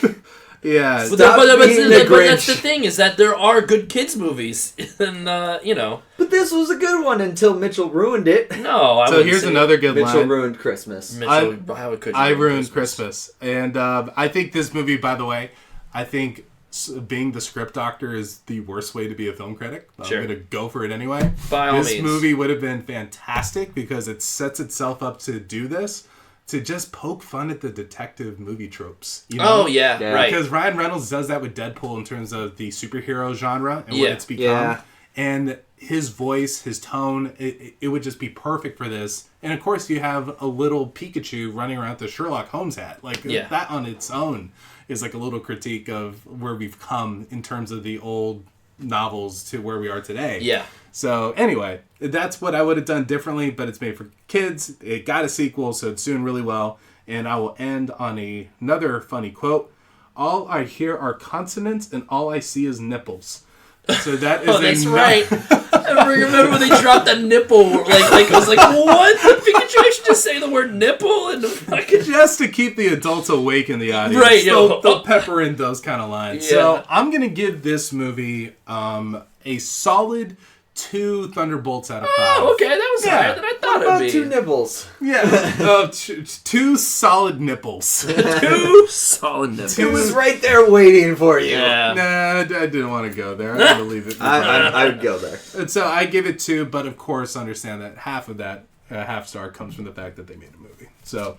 Yeah. But that's the thing, is that there are good kids movies. And, But this was a good one until Mitchell ruined it. No, So here's another good line. Mitchell ruined Christmas. I ruined Christmas. And I think this movie, by the way, being the script doctor is the worst way to be a film critic. I'm going to go for it anyway. By all means. This movie would have been fantastic because it sets itself up to do this, to just poke fun at the detective movie tropes. You know? Oh, yeah, right. Because Ryan Reynolds does that with Deadpool in terms of the superhero genre and what it's become. Yeah. And his voice, his tone, it would just be perfect for this. And of course, you have a little Pikachu running around with the Sherlock Holmes hat. Like, that on its own is like a little critique of where we've come in terms of the old novels to where we are today. Yeah. So anyway, that's what I would have done differently, but it's made for kids. It got a sequel, so it's doing really well. And I will end on another funny quote. All I hear are consonants and all I see is nipples. So that is that's right. I remember when they dropped that nipple. Like I was like, what? Pikachu should just say the word nipple and fucking just to keep the adults awake in the audience. Right. They'll pepper in those kind of lines. Yeah. So I'm gonna give this movie a solid 2 thunderbolts out of 5. Oh, okay, that was higher than I thought About it'd be. 2 nibbles. Yeah, 2 solid nipples. 2 solid nipples. It was right there waiting for you. Yeah. Nah, I didn't want to go there. I'm going to leave it. I would go there. And so I give it 2, but of course understand that half of that half star comes from the fact that they made a movie. So,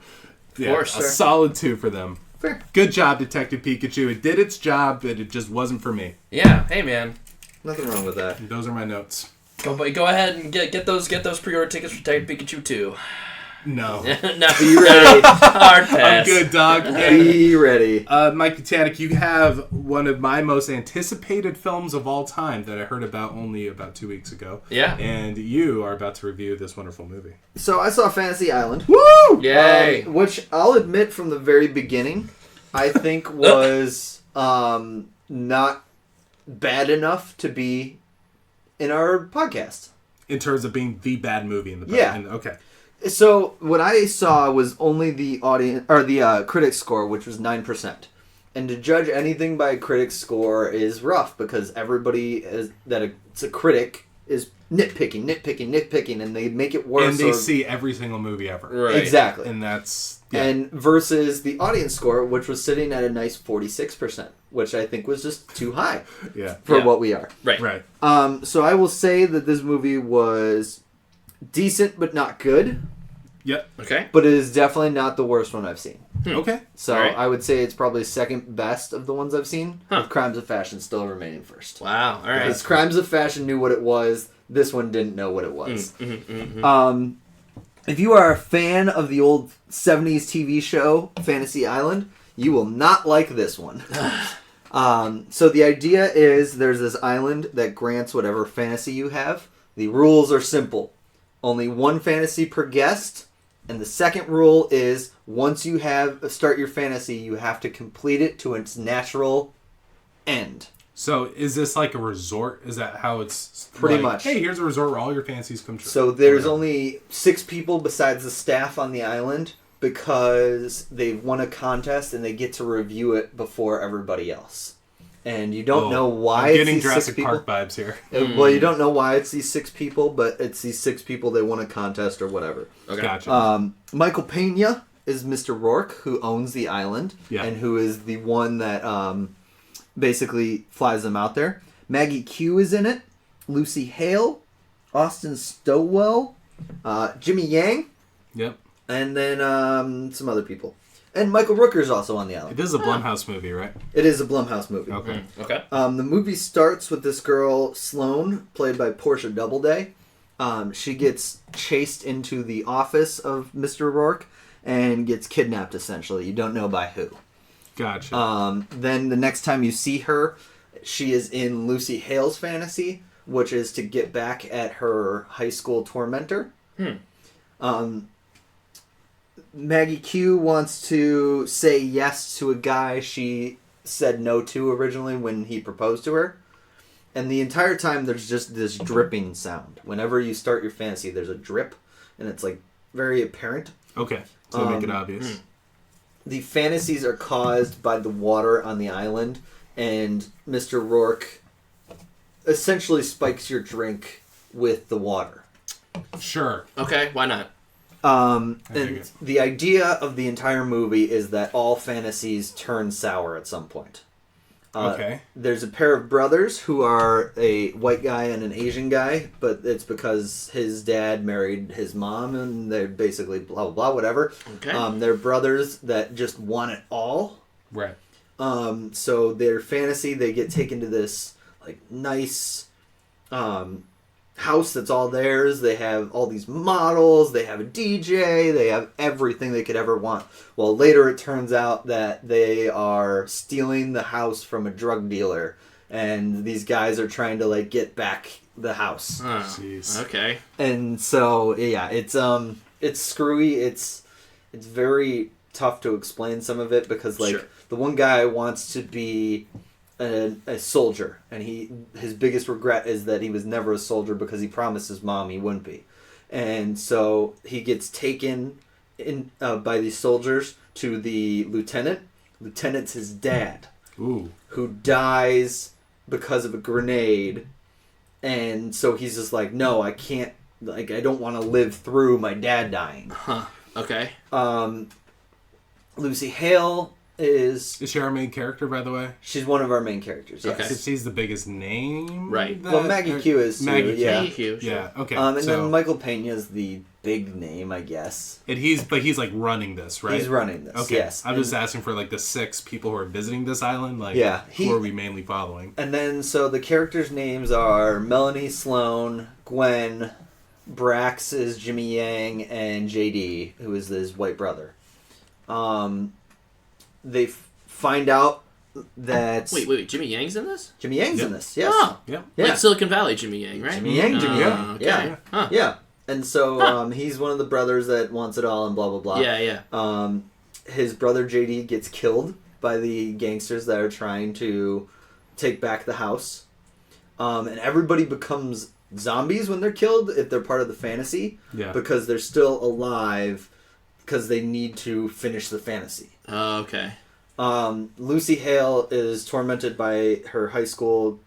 yeah, course, a sir. solid 2 for them. Fair. Good job, Detective Pikachu. It did its job, but it just wasn't for me. Yeah, hey man. Nothing wrong with that. Those are my notes. Go ahead and get those pre-order tickets for Detective Pikachu 2. No. No. Be ready. Hard pass. I'm good, dog. Be ready. Mike Titanic, you have one of my most anticipated films of all time that I heard about only about 2 weeks ago. Yeah. And you are about to review this wonderful movie. So I saw Fantasy Island. Woo! Yay. Which I'll admit from the very beginning, I think was not bad enough to be in our podcast. In terms of being the bad movie in the Yeah. Okay. So what I saw was only the audience or the critic score, which was 9%. And to judge anything by a critic score is rough because everybody it's a critic is nitpicking, and they make it worse. And they see every single movie ever. Right. Exactly. And that's... Yeah. And versus the audience score, which was sitting at a nice 46%, which I think was just too high for what we are. Right. Right. So I will say that this movie was decent but not good, Yep. Okay. but it is definitely not the worst one I've seen. Okay. So All right. I would say it's probably second best of the ones I've seen, Huh. with Crimes of Fashion still remaining first. Wow. All right. Because Crimes of Fashion knew what it was, this one didn't know what it was. If you are a fan of the old 70s TV show, Fantasy Island, you will not like this one. So the idea is there's this island that grants whatever fantasy you have. The rules are simple. Only one fantasy per guest. And the second rule is once you start your fantasy, you have to complete it to its natural end. So is this like a resort? Is that how it's... Pretty like, much. Hey, here's a resort where all your fantasies come true. So there's only 6 people besides the staff on the island because they've won a contest and they get to review it before everybody else. And you don't know why I'm it's getting these Jurassic 6 people. Park vibes here. Well, you don't know why it's these 6 people, but it's these 6 people that won a contest or whatever. Okay. Gotcha. Michael Pena is Mr. Rourke, who owns the island, and who is the one that basically flies them out there. Maggie Q is in it. Lucy Hale, Austin Stowell, Jimmy Yang, Yep. and then some other people. And Michael Rooker's also on the island. It is a Blumhouse movie, right? It is a Blumhouse movie. Okay. Okay. The movie starts with this girl, Sloane, played by Portia Doubleday. She gets chased into the office of Mr. Rourke and gets kidnapped, essentially. You don't know by who. Gotcha. Then the next time you see her, she is in Lucy Hale's fantasy, which is to get back at her high school tormentor. Maggie Q wants to say yes to a guy she said no to originally when he proposed to her. And the entire time there's just this dripping sound. Whenever you start your fantasy, there's a drip, and it's like very apparent. Okay. So make it obvious. The fantasies are caused by the water on the island, and Mr. Rourke essentially spikes your drink with the water. Sure. Okay. Why not? And the idea of the entire movie is that all fantasies turn sour at some point. Okay. There's a pair of brothers who are a white guy and an Asian guy, but it's because his dad married his mom, and they're basically blah, blah, blah, whatever. Okay. They're brothers that just want it all. Right. So their fantasy, they get taken to this like nice house that's all theirs. They have all these models, they have a DJ, they have everything they could ever want. Well, later it turns out that they are stealing the house from a drug dealer, and these guys are trying to like get back the house. Oh, Jeez. okay. And so yeah, it's screwy. It's very tough to explain some of it because like the one guy wants to be a soldier, and his biggest regret is that he was never a soldier because he promised his mom he wouldn't be, and so he gets taken in by these soldiers to the lieutenant. Lieutenant's his dad, Ooh. who dies because of a grenade And so he's just like, no, I can't, like, I don't want to live through my dad dying. Huh. Okay. Lucy Hale is she our main character, by the way? She's one of our main characters, yes. Okay. She's the biggest name? Right. Well, Maggie Q is too, Maggie Q. yeah. Maggie Q, sure. Yeah, okay. And then Michael Pena is the big name, I guess. And he's like running this, right? He's running this, okay. yes. I'm just asking for like the 6 people who are visiting this island. Like, yeah, who are we mainly following? And then, so the characters' names are Melanie Sloan, Gwen, Brax is Jimmy Yang, and JD, who is his white brother. They find out that... Wait. Jimmy Yang's in this? Jimmy Yang's in this, yes. Oh. Yep. Yeah. Like Silicon Valley Jimmy Yang, right? Jimmy Yang. Okay. Yeah. Huh. Yeah. And so he's one of the brothers that wants it all and blah, blah, blah. Yeah. His brother JD gets killed by the gangsters that are trying to take back the house. And everybody becomes zombies when they're killed if they're part of the fantasy. Yeah. Because they're still alive because they need to finish the fantasy. Oh, okay. Lucy Hale is tormented by her high school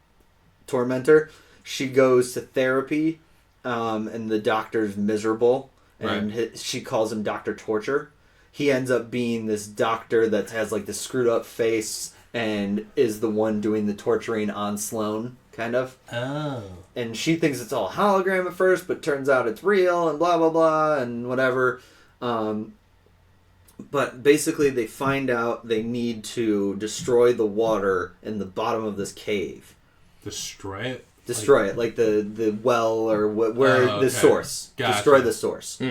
tormentor. She goes to therapy, and the doctor's miserable, and she calls him Dr. Torture. He ends up being this doctor that has like this screwed up face and is the one doing the torturing on Sloane, kind of. Oh. And she thinks it's all hologram at first, but turns out it's real and blah, blah, blah, and whatever. But basically they find out they need to destroy the water in the bottom of this cave. Destroy it? Destroy it, like the well or the source. Gotcha. Destroy the source.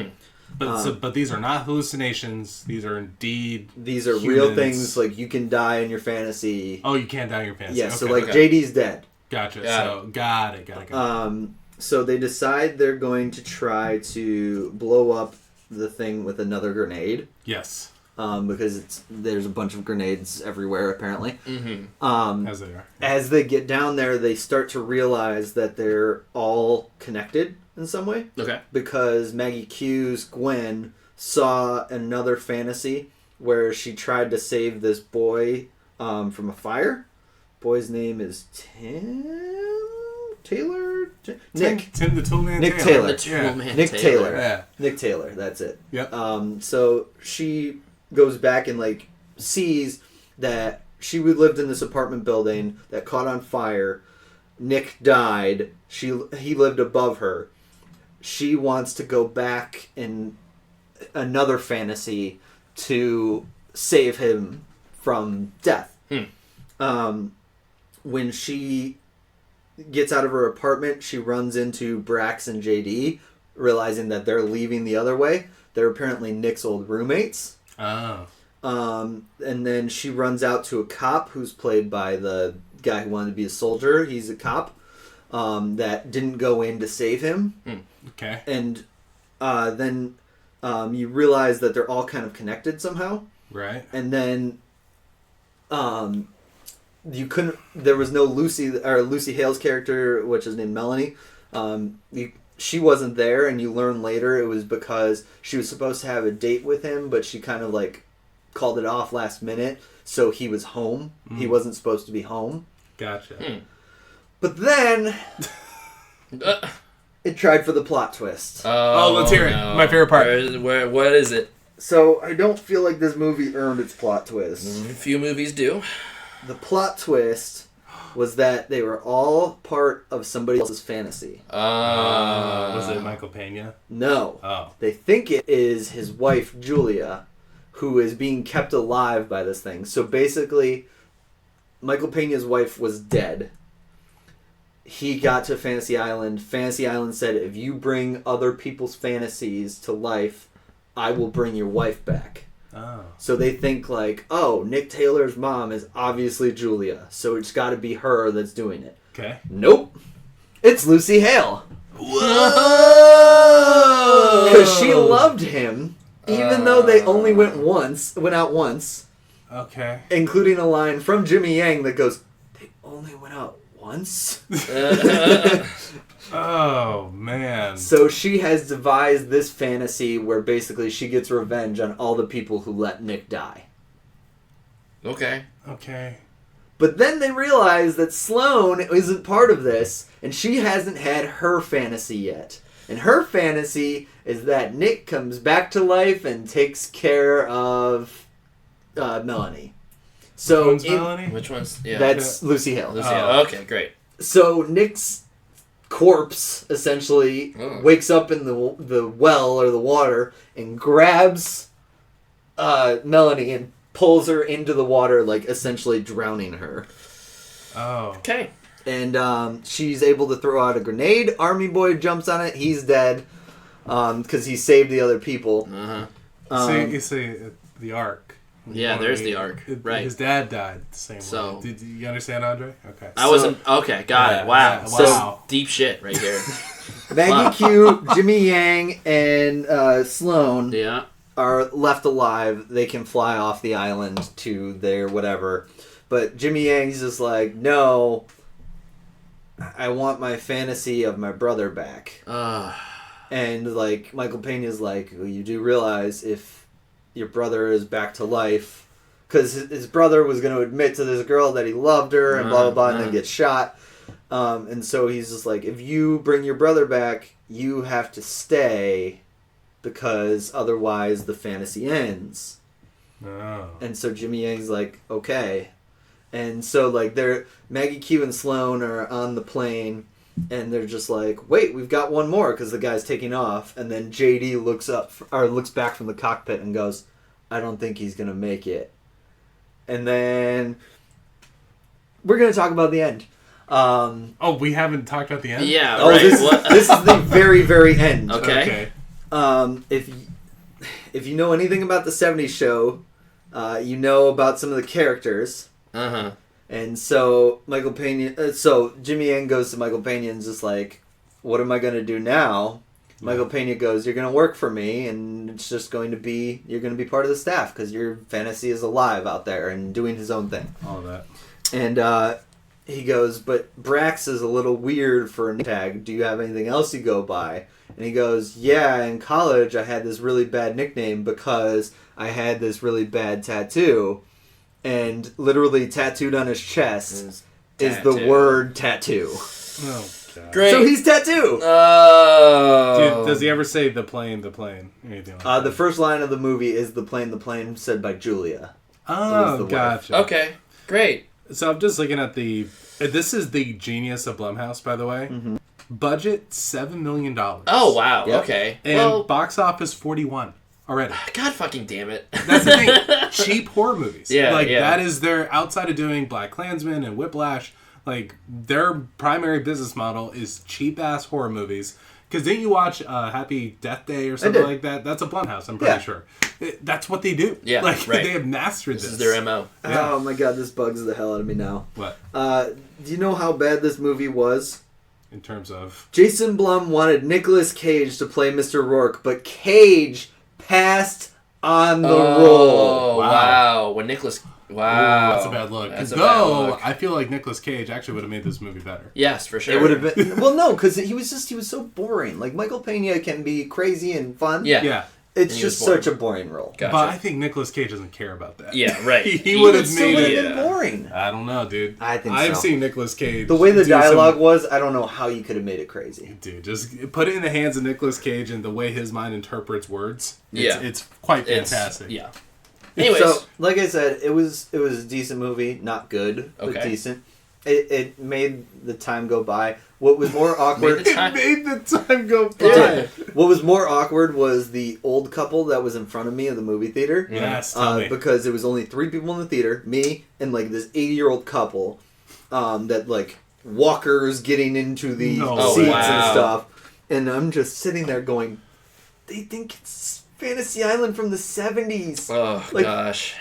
But these are not hallucinations. These are indeed These are humans. real things, like you can die in your fantasy. Oh, you can't die in your fantasy. Yeah, okay. so like JD's dead. Gotcha. Got it. So they decide they're going to try to blow up the thing with another grenade. Yes. Because there's a bunch of grenades everywhere, apparently. Mm-hmm. As they are. As they get down there, they start to realize that they're all connected in some way. Okay. Because Maggie Q's Gwen saw another fantasy where she tried to save this boy from a fire. Boy's name is Tim Taylor? Nick. Tim the Toolman Nick Taylor. Taylor. Nick Taylor. Yeah. Nick Taylor, that's it. Yep. So she goes back and like sees that she lived in this apartment building that caught on fire. Nick died. He lived above her. She wants to go back in another fantasy to save him from death. When she gets out of her apartment, she runs into Brax and JD, realizing that they're leaving the other way. They're apparently Nick's old roommates. Oh. And then she runs out to a cop who's played by the guy who wanted to be a soldier. He's a cop that didn't go in to save him. Okay. And then you realize that they're all kind of connected somehow. Right. And then there was no Lucy Hale's character, which is named Melanie. She wasn't there, and you learn later it was because she was supposed to have a date with him, but she kind of like called it off last minute, so he was home. He wasn't supposed to be home. Gotcha. But then it tried for the plot twist. Oh, let's hear it. My favorite part. What is it? So I don't feel like this movie earned its plot twist. Few movies do. The plot twist was that they were all part of somebody else's fantasy. Was it Michael Pena? No. Oh. They think it is his wife, Julia, who is being kept alive by this thing. So basically, Michael Pena's wife was dead. He got to Fantasy Island. Fantasy Island said, if you bring other people's fantasies to life, I will bring your wife back. Oh. So they think like, oh, Nick Taylor's mom is obviously Julia, so it's got to be her that's doing it. Okay. Nope. It's Lucy Hale. Whoa! Because she loved him, even though they only went out once. Okay. Including a line from Jimmy Yang that goes, they only went out once? Oh, man. So she has devised this fantasy where basically she gets revenge on all the people who let Nick die. Okay. Okay. But then they realize that Sloane isn't part of this, and she hasn't had her fantasy yet. And her fantasy is that Nick comes back to life and takes care of Melanie. So Melanie? Which one's? Yeah. That's Lucy Hale. Lucy Hale. Okay, great. So Nick's corpse essentially wakes up in the well or the water and grabs Melanie and pulls her into the water, like essentially drowning her. Oh. Okay. And she's able to throw out a grenade. Army Boy jumps on it. He's dead because he saved the other people. You see the Ark. Yeah, there's the Ark. Right. His dad died the same So, way. Did you understand, Andre? Okay. I wasn't... Okay, got it. Wow. Yeah, So, deep shit right here. Maggie Q, Jimmy Yang, and Sloane are left alive. They can fly off the island to their whatever. But Jimmy Yang's just like, no, I want my fantasy of my brother back. And like Michael Pena's like, well, you do realize if your brother is back to life, because his brother was going to admit to this girl that he loved her and blah blah blah, and then get shot. And so he's just like, if you bring your brother back, you have to stay, because otherwise the fantasy ends. And so Jimmy Yang's like, okay. And so like Maggie Q and Sloane are on the plane, and they're just like, wait, we've got one more, because the guy's taking off. And then JD looks back from the cockpit and goes, I don't think he's gonna make it. And then we're gonna talk about the end. We haven't talked about the end? Yeah, right. This is the very, very end. Okay. If you know anything about the 70s show, you know about some of the characters. And so Michael Pena, so Jimmy Yang goes to Michael Pena and is just like, what am I going to do now? Michael Pena goes, you're going to work for me, and it's just going to be, you're going to be part of the staff, because your fantasy is alive out there and doing his own thing. All that. And he goes, but Brax is a little weird for a name tag. Do you have anything else you go by? And he goes, yeah, in college I had this really bad nickname because I had this really bad tattoo. And literally tattooed on his chest is the word tattoo. Oh, God. Great. So he's tattoo. Dude, does he ever say the plane, anything like that? The first line of the movie is the plane, said by Julia. Oh, gotcha. Okay, great. So I'm just looking at this is the genius of Blumhouse, by the way. Budget, $7 million. Oh, wow. Yep. Okay. And box office, 41 already. God fucking damn it. That's the thing. Cheap horror movies. Yeah, that is their, outside of doing Black Klansman and Whiplash, like, their primary business model is cheap-ass horror movies. Because didn't you watch Happy Death Day or something like that? That's a Blumhouse, I'm pretty sure. That's what they do. Yeah, like, they have mastered this. This is their MO. Yeah. Oh my God, this bugs the hell out of me now. What? Do you know how bad this movie was? In terms of? Jason Blum wanted Nicolas Cage to play Mr. Rourke, but Cage passed on the role. Wow. When Nicolas... Wow. Ooh, that's a bad look. I feel like Nicolas Cage actually would have made this movie better. Yes, for sure. It would have been... Well, no, because he was so boring. Like, Michael Pena can be crazy and fun. Yeah. It's just such a boring role. Gotcha. But I think Nicolas Cage doesn't care about that. Yeah, right. he would have made it boring. I don't know, dude. I think I've seen Nicolas Cage. The way the dialogue was, I don't know how you could have made it crazy. Dude, just put it in the hands of Nicolas Cage and the way his mind interprets words. Yeah. It's quite fantastic. Yeah. Anyways. So, like I said, it was a decent movie. Not good, but decent. It made the time go by. What was more awkward... It made the time go by. Yeah. What was more awkward was the old couple that was in front of me in the movie theater. Yes, because there was only 3 people in the theater. Me and, like, this 80-year-old couple that, like, walkers getting into the seats and stuff. And I'm just sitting there going, they think it's Fantasy Island from the 70s. Oh, like, gosh.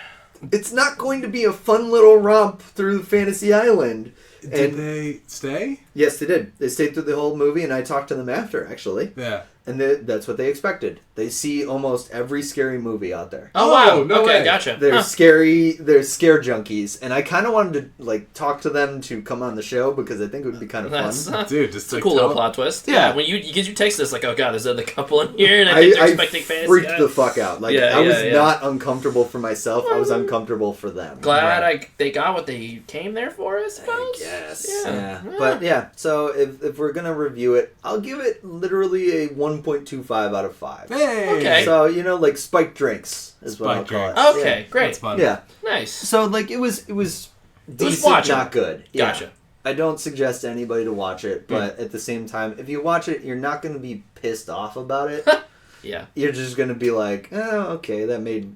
It's not going to be a fun little romp through Fantasy Island. Did they stay? Yes, they did. They stayed through the whole movie, and I talked to them after, actually. Yeah. And that's what they expected. They see almost every scary movie out there. Oh, wow. No Okay, way. gotcha. They're scary. They're scare junkies, and I kind of wanted to like talk to them to come on the show because I think it would be kind of fun. Dude, just It's a cool little plot twist. Yeah. When you text us like, oh god, there's another couple in here, and I think they're expecting fantasy. Freaked the fuck out. Like Yeah, I was yeah. not uncomfortable for myself. I was uncomfortable for them. Glad they got what they came there for, I suppose. Yes. Yeah. But yeah, so if we're gonna review it, I'll give it literally a 1.25 out of 5. Hey. Okay. So spiked drinks is what I'll call it. Okay, great. That's fun. Yeah. Nice. So like it was decent, watchable. not good. Yeah. Gotcha. I don't suggest anybody to watch it, but at the same time, if you watch it, you're not going to be pissed off about it. Yeah. You're just going to be like, oh, okay, that made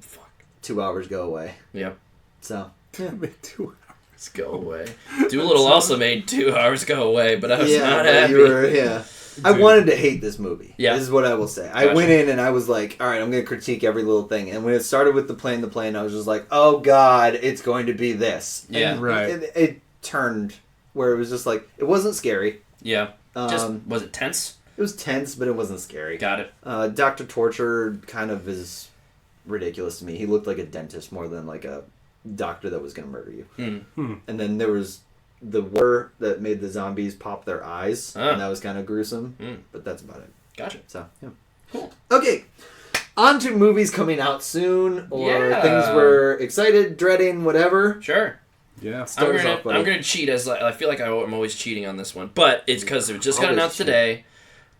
2 hours go away. Yeah. So, Made 2 hours. Let's go away. Doolittle also made 2 hours go away, but I was not but happy. I wanted to hate this movie. Yeah. This is what I will say. I went in and I was like, all right, I'm going to critique every little thing. And when it started with the plane, I was just like, oh, God, it's going to be this. Yeah. And Right. It turned where it was just like, it wasn't scary. Yeah. Just was it tense? It was tense, but it wasn't scary. Got it. Dr. Torture kind of is ridiculous to me. He looked like a dentist more than like a doctor that was going to murder you. And then there was the war that made the zombies pop their eyes, and that was kind of gruesome, but that's about it. Gotcha. So, yeah. Cool. Okay, on to movies coming out soon, or Yeah. things we're excited, dreading, whatever. Sure. Yeah. Start us off, buddy. I'm gonna cheat as I feel like I'm always cheating on this one, but it's because it just got Always announced cheat. today.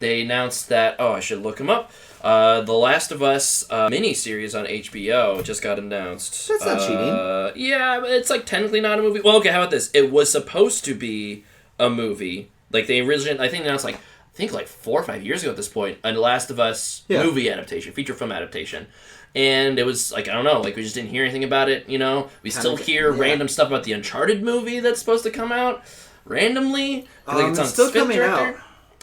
They announced that I should look them up. The Last of Us miniseries on HBO just got announced. That's not cheating. Yeah, but it's like technically not a movie. Well, okay, how about this? It was supposed to be a movie. Like they originally, I think they announced like 4 or 5 years ago at this point, a Last of Us movie adaptation, feature film adaptation. And it was like, I don't know, like we just didn't hear anything about it, you know? We still hear random stuff about the Uncharted movie that's supposed to come out randomly. It's still coming out.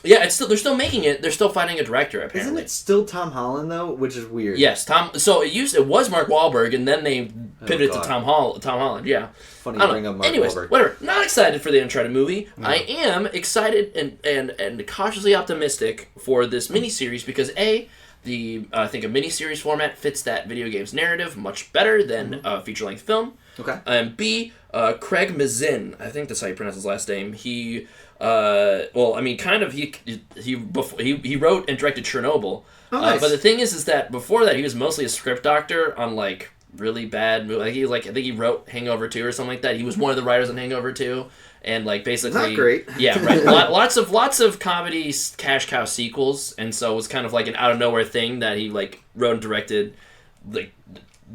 Yeah, they're still making it. They're still finding a director, apparently. Isn't it still Tom Holland though, which is weird? Yes, Tom. So it was Mark Wahlberg, and then they pivoted to Tom Holland. Yeah. Funny to bring up Mark Anyways, Wahlberg. whatever. Not excited for the Uncharted movie. No. I am excited and cautiously optimistic for this miniseries because I think a miniseries format fits that video game's narrative much better than a feature-length film. Okay. And B, Craig Mazin, I think that's how you pronounce his last name. He wrote and directed Chernobyl. Oh, nice. But the thing is that before that he was mostly a script doctor on like really bad movies. I think he wrote Hangover 2 or something like that. He was one of the writers on Hangover 2. And like basically, not great. Yeah, right. lots of comedy cash cow sequels, and so it was kind of like an out of nowhere thing that he like wrote and directed, like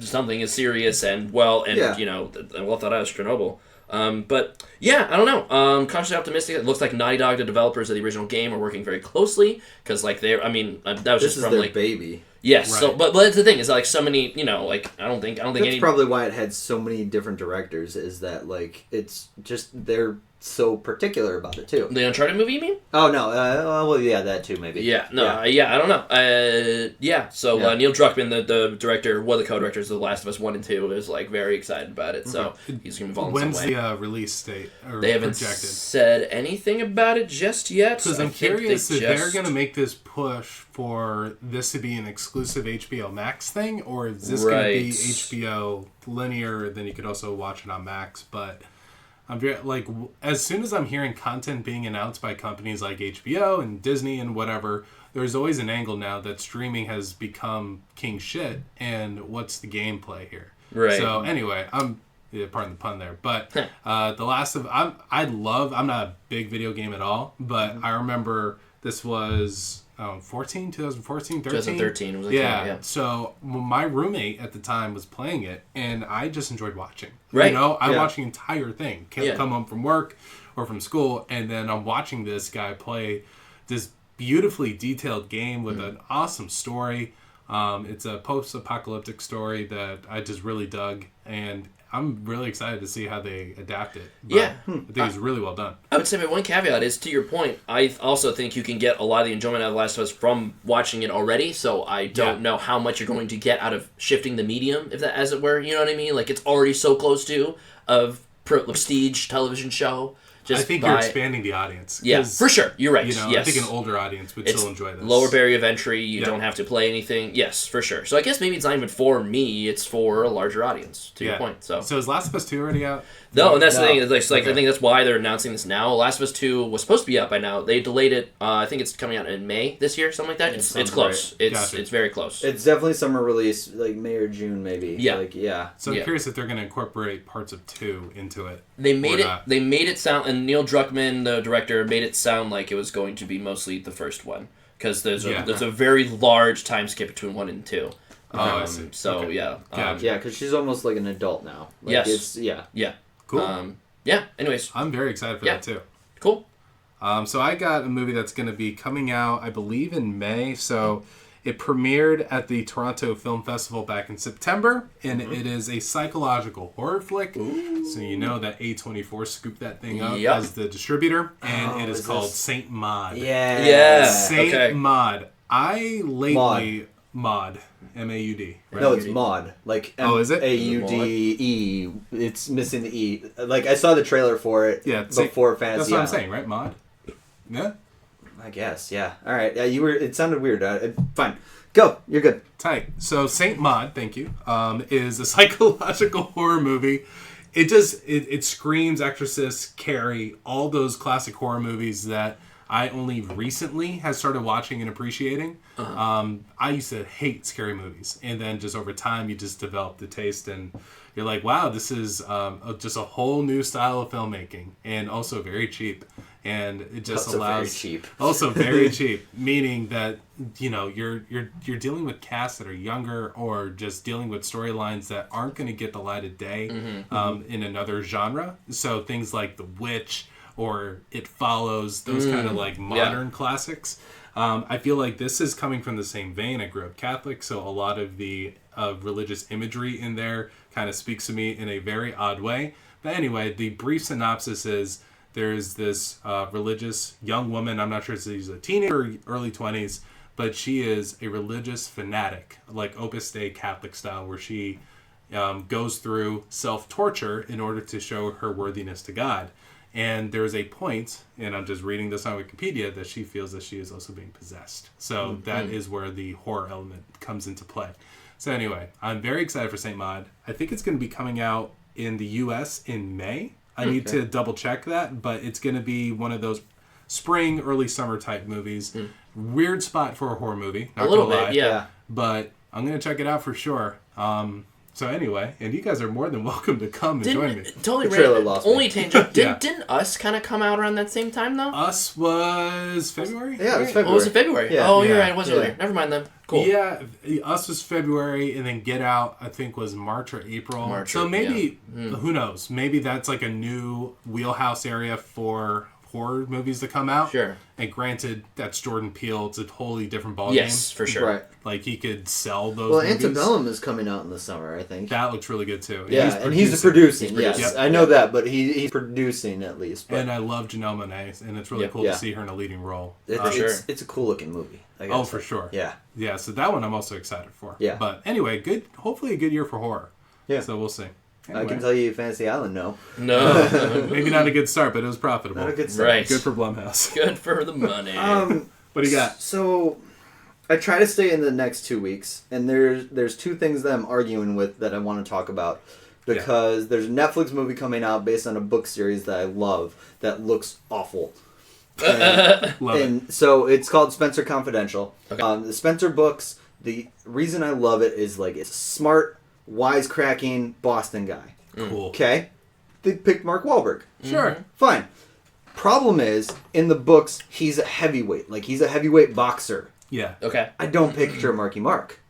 something as serious and well thought out as Chernobyl. But yeah, I don't know. Cautiously optimistic. It looks like Naughty Dog, the developers of the original game, are working very closely because like that was This just is from their like baby. yes. Right. So but that's the thing is like so many like I don't think That's any probably why it had so many different directors. Is that like it's just they're so particular about it too. the Uncharted movie. You mean? Oh no, well yeah, that too maybe. Yeah, no, I don't know. Neil Druckmann, the director, one of the co-directors of The Last of Us 1 and 2, is like very excited about it, so he's going to be involved in some way. When's the release date? They haven't projected? Said anything about it just yet. Because I'm curious if they're going to make this push for this to be an exclusive HBO Max thing, or is this going to be HBO linear, then you could also watch it on Max, but I'm very, like, as soon as I'm hearing content being announced by companies like HBO and Disney and whatever, there's always an angle now that streaming has become king shit, and what's the gameplay here? Right. So anyway, pardon the pun there, but The Last of I'm not a big video game at all, but I remember this was 2014, 13? 2013 was yeah. So my roommate at the time was playing it, and I just enjoyed watching. Right. You know, I watched the entire thing. Come home from work or from school, and then I'm watching this guy play this beautifully detailed game with an awesome story. It's a post-apocalyptic story that I just really dug, and I'm really excited to see how they adapt it. But I think it's really well done. I would say my one caveat is, to your point, I also think you can get a lot of the enjoyment out of The Last of Us from watching it already, so I don't know how much you're going to get out of shifting the medium, if that, as it were, you know what I mean? Like, it's already so close to a prestige television show Just I think you're expanding the audience. Yeah, for sure. You're right. You know, yes. I think an older audience would still enjoy this. Lower barrier of entry. You don't have to play anything. Yes, for sure. So I guess maybe it's not even for me. It's for a larger audience, to your point. So is Last of Us 2 already out? No, and that's the thing. It's like I think that's why they're announcing this now. Last of Us 2 was supposed to be out by now. They delayed it. I think it's coming out in May this year, something like that. It's close. Right. It's very close. It's definitely summer release, like May or June, maybe. Yeah. So I'm curious if they're going to incorporate parts of 2 into it. They made it. They made it sound, and Neil Druckmann, the director, made it sound like it was going to be mostly the first one because there's a very large time skip between 1 and 2. I see. So because she's almost like an adult now. Like, yes. Yeah. Cool. Anyways, I'm very excited for that too. Cool. So I got a movie that's going to be coming out, I believe, in May. So it premiered at the Toronto Film Festival back in September, and it is a psychological horror flick. Ooh. So you know that A24 scooped that thing up as the distributor, and it is called Saint Maud. Yeah. Saint Maud. I lately... Maud. M-A-U-D. Right? No, it's Maud. Like is it? A-U-D-E. It's missing the E. Like, I saw the trailer for it before Fantasy That's what I'm saying, right? Maud? Yeah? I guess, yeah. All right. It sounded weird. Fine. Go. You're good. Tight. So, Saint Maud, thank you, is a psychological horror movie. It screams Exorcist, Carrie, all those classic horror movies that I only recently have started watching and appreciating. I used to hate scary movies, and then just over time you just develop the taste, and you're like, wow, this is just a whole new style of filmmaking, and also very cheap. And it just allows very cheap. Also very cheap, meaning that you're dealing with casts that are younger, or just dealing with storylines that aren't going to get the light of day in another genre. So things like The Witch or It Follows, those kind of like modern classics. I feel like this is coming from the same vein. I grew up Catholic, so a lot of the religious imagery in there kind of speaks to me in a very odd way. But anyway, the brief synopsis is there's this religious young woman. I'm not sure if she's a teenager or early 20s, but she is a religious fanatic, like Opus Dei Catholic style, where she goes through self-torture in order to show her worthiness to God. And there's a point, and I'm just reading this on Wikipedia, that she feels that she is also being possessed. So that is where the horror element comes into play. So anyway, I'm very excited for Saint Maud. I think it's going to be coming out in the U.S. in May. I need to double check that, but it's going to be one of those spring, early summer type movies. Weird spot for a horror movie. Not a little gonna lie, bit, yeah. But I'm going to check it out for sure. So anyway, and you guys are more than welcome to come and join me. Totally right. Only tangent. Didn't Us kind of come out around that same time, though? Us was February? Yeah, it was February. Oh, was it February? Yeah. Oh, you're right. It was earlier. Never mind then. Cool. Yeah, Us was February, and then Get Out, I think, was March or April. So maybe, who knows? Maybe that's like a new wheelhouse area for horror movies to come out. Sure. And granted, that's Jordan Peele. It's a totally different ballgame. Yes, for sure. Right. Like, he could sell those movies. movies. Antebellum is coming out in the summer, I think. That looks really good, too. Yeah, and he's producing. Yes, yep. I know that, but he's producing at least. But. And I love Janelle Monáe, and it's really cool to see her in a leading role. It's a cool-looking movie. Oh, for sure. Yeah. Yeah, so that one I'm also excited for. Yeah. But anyway, hopefully a good year for horror. Yeah. So we'll see. Anyway. I can tell you Fantasy Island, no. Maybe not a good start, but it was profitable. Not a good start. Right. Good for Blumhouse. Good for the money. What do you got? So, I try to stay in the next 2 weeks, and there's two things that I'm arguing with that I want to talk about. Because there's a Netflix movie coming out based on a book series that I love that looks awful. And so it's called Spencer Confidential. Okay. The Spencer books, the reason I love it is like it's a smart, wisecracking Boston guy. Cool. Okay? They picked Mark Wahlberg. Sure. Fine. Problem is, in the books, he's a heavyweight. Like, he's a heavyweight boxer. Yeah. Okay. I don't picture Marky Mark.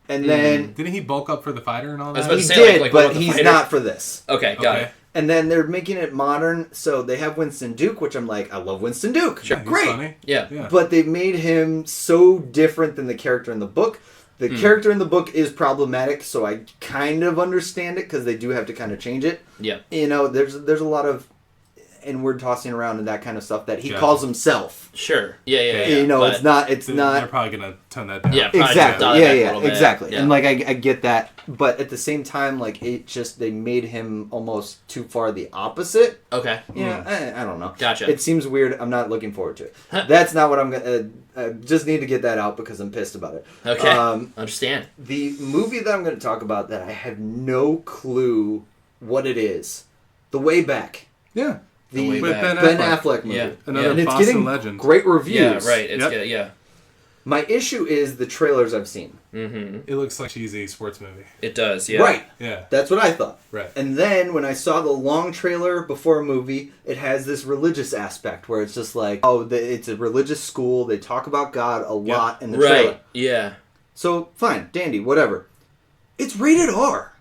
And then... Didn't he bulk up for the fighter and all that? He did, but he's not for this. Okay, got it. And then they're making it modern, so they have Winston Duke, which I'm like, I love Winston Duke. Sure. Great. Funny. Yeah. But they've made him so different than the character in the book. The character in the book is problematic, so I kind of understand it, because they do have to kind of change it. Yeah. You know, there's a lot of N-word tossing around and that kind of stuff that he Gotcha. calls himself. Sure. Yeah. You know, but- it's They're not probably gonna tone that down. Yeah, probably exactly. dial it back a Yeah, little bit. exactly. Yeah. And like I get that, but at the same time, like they made him almost too far the opposite. Okay. Yeah, I don't know. Gotcha. It seems weird. I'm not looking forward to it. That's not what I'm gonna. I just need to get that out because I'm pissed about it. Okay. Understand. The movie that I'm going to talk about that I have no clue what it is, The Way Back. Yeah. The Way With Back. Ben Affleck movie. Yeah. Another And it's Boston getting legend. great reviews. Yeah. Right. It's Yep. good. Yeah. My issue is the trailers I've seen. Mm-hmm. It looks like a cheesy sports movie. It does. Yeah. Right. Yeah. That's what I thought. Right. And then when I saw the long trailer before a movie, it has this religious aspect where it's just like, it's a religious school. They talk about God a lot in the trailer. Right. Yeah. So, fine, dandy, whatever. It's rated R.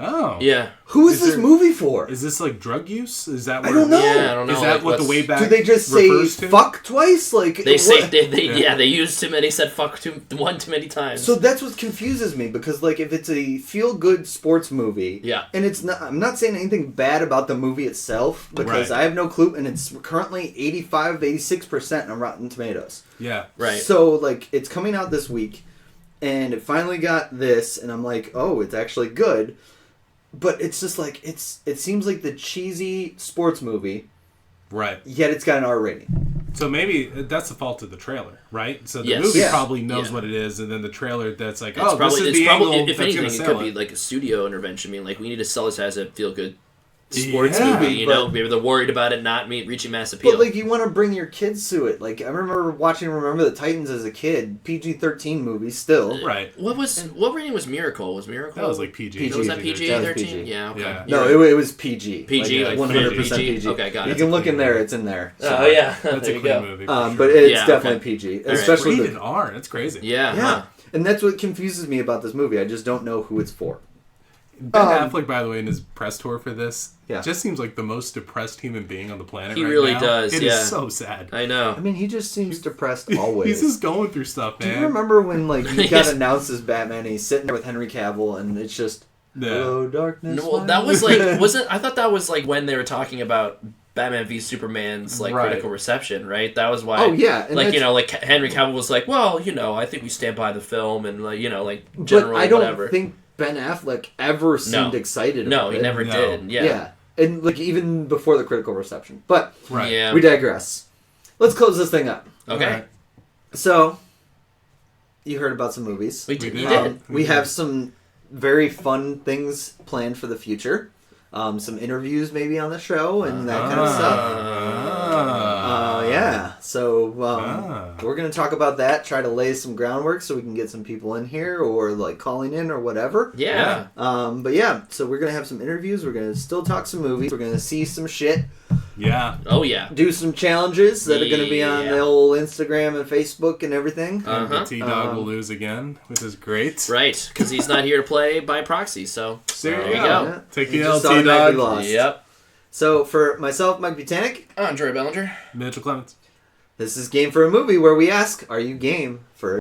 Oh. Yeah. Who is Is this there- movie for? Is this like drug use? Is that I what don't know. Yeah. I don't know. Is that like, what the what's- way back Do they just say refers to? fuck twice? Like They say what? they used too many. Said fuck one too many times. So that's what confuses me because like if it's a feel good sports movie, Yeah. and it's not. I'm not saying anything bad about the movie itself because Right. I have no clue, and it's currently 86% on Rotten Tomatoes. Yeah. Right. So like it's coming out this week, and it finally got this, and I'm like, oh, it's actually good. But it's just like it seems like the cheesy sports movie, Right. yet it's got an R rating. So maybe that's the fault of the trailer, right? So the Yes. movie Yeah. probably knows Yeah. what it is, and then the trailer that's like, It's oh, probably, this is it's the probably angle if that's anything, going to it sell could be it. like a studio intervention. I mean, like we need to sell this as a feel good sports Yeah, movie. You know, but- maybe they're worried about it not reaching mass appeal. But like you want to bring your kids to it. Like I remember watching Remember the Titans as a kid, PG-13 movie still. Right. what rating was Miracle? Was Miracle? That was like PG. Was that That PG was 13? PG. Yeah. Okay. Yeah. No, You're right. it was PG. PG, like 100% PG? PG. Okay, got it. You can look in there; it's in there. Oh yeah, That's there a you clean go. movie. For sure. But it's Yeah, definitely okay. PG, All right. especially rated the, R. That's crazy. Yeah. yeah. Huh. And that's what confuses me about this movie. I just don't know who it's for. Ben Um, Affleck, by the way, in his press tour for this, Yeah. just seems like the most depressed human being on the planet. He right really now. does, It yeah. is so sad. I know. I mean, he just seems depressed always. He's just going through stuff, Do man. you remember when like he got Yes. announced as Batman? And he's sitting there with Henry Cavill, and it's just Yeah. hello darkness. No, well, my that was old-" like wasn't I thought that was like when they were talking about Batman v Superman's like Right. critical reception, right? That was why. Oh, yeah, and like you that's- know, like Henry Cavill was like, well, you know, I think we stand by the film and like you know, like But generally I don't whatever. think Ben Affleck ever seemed excited about No, it. he never No. did. Yeah. Yeah. And like even before the critical reception. But Right. Yeah. we digress. Let's close this thing up. Okay. Alright. So, you heard about some movies. We did. We You did. did. We have some very fun things planned for the future. Some interviews maybe on the show and that kind of stuff. Yeah. So we're going to talk about that, try to lay some groundwork so we can get some people in here or like calling in or whatever. Yeah. But yeah, so we're going to have some interviews. We're going to still talk some movies. We're going to see some shit. Yeah. Oh yeah. Do some challenges that are going to be on Yeah. the old Instagram and Facebook and everything. And the Uh-huh. T-Dog will lose again, which is great. Right, because he's not here to play by proxy. So There you go. Yeah. Take He the L, just automatically T-Dog. lost. Yep. So for myself, Mike Butanic, Andre Bellinger. Mitchell Clements. this is Game for a Movie, where we ask, are you game for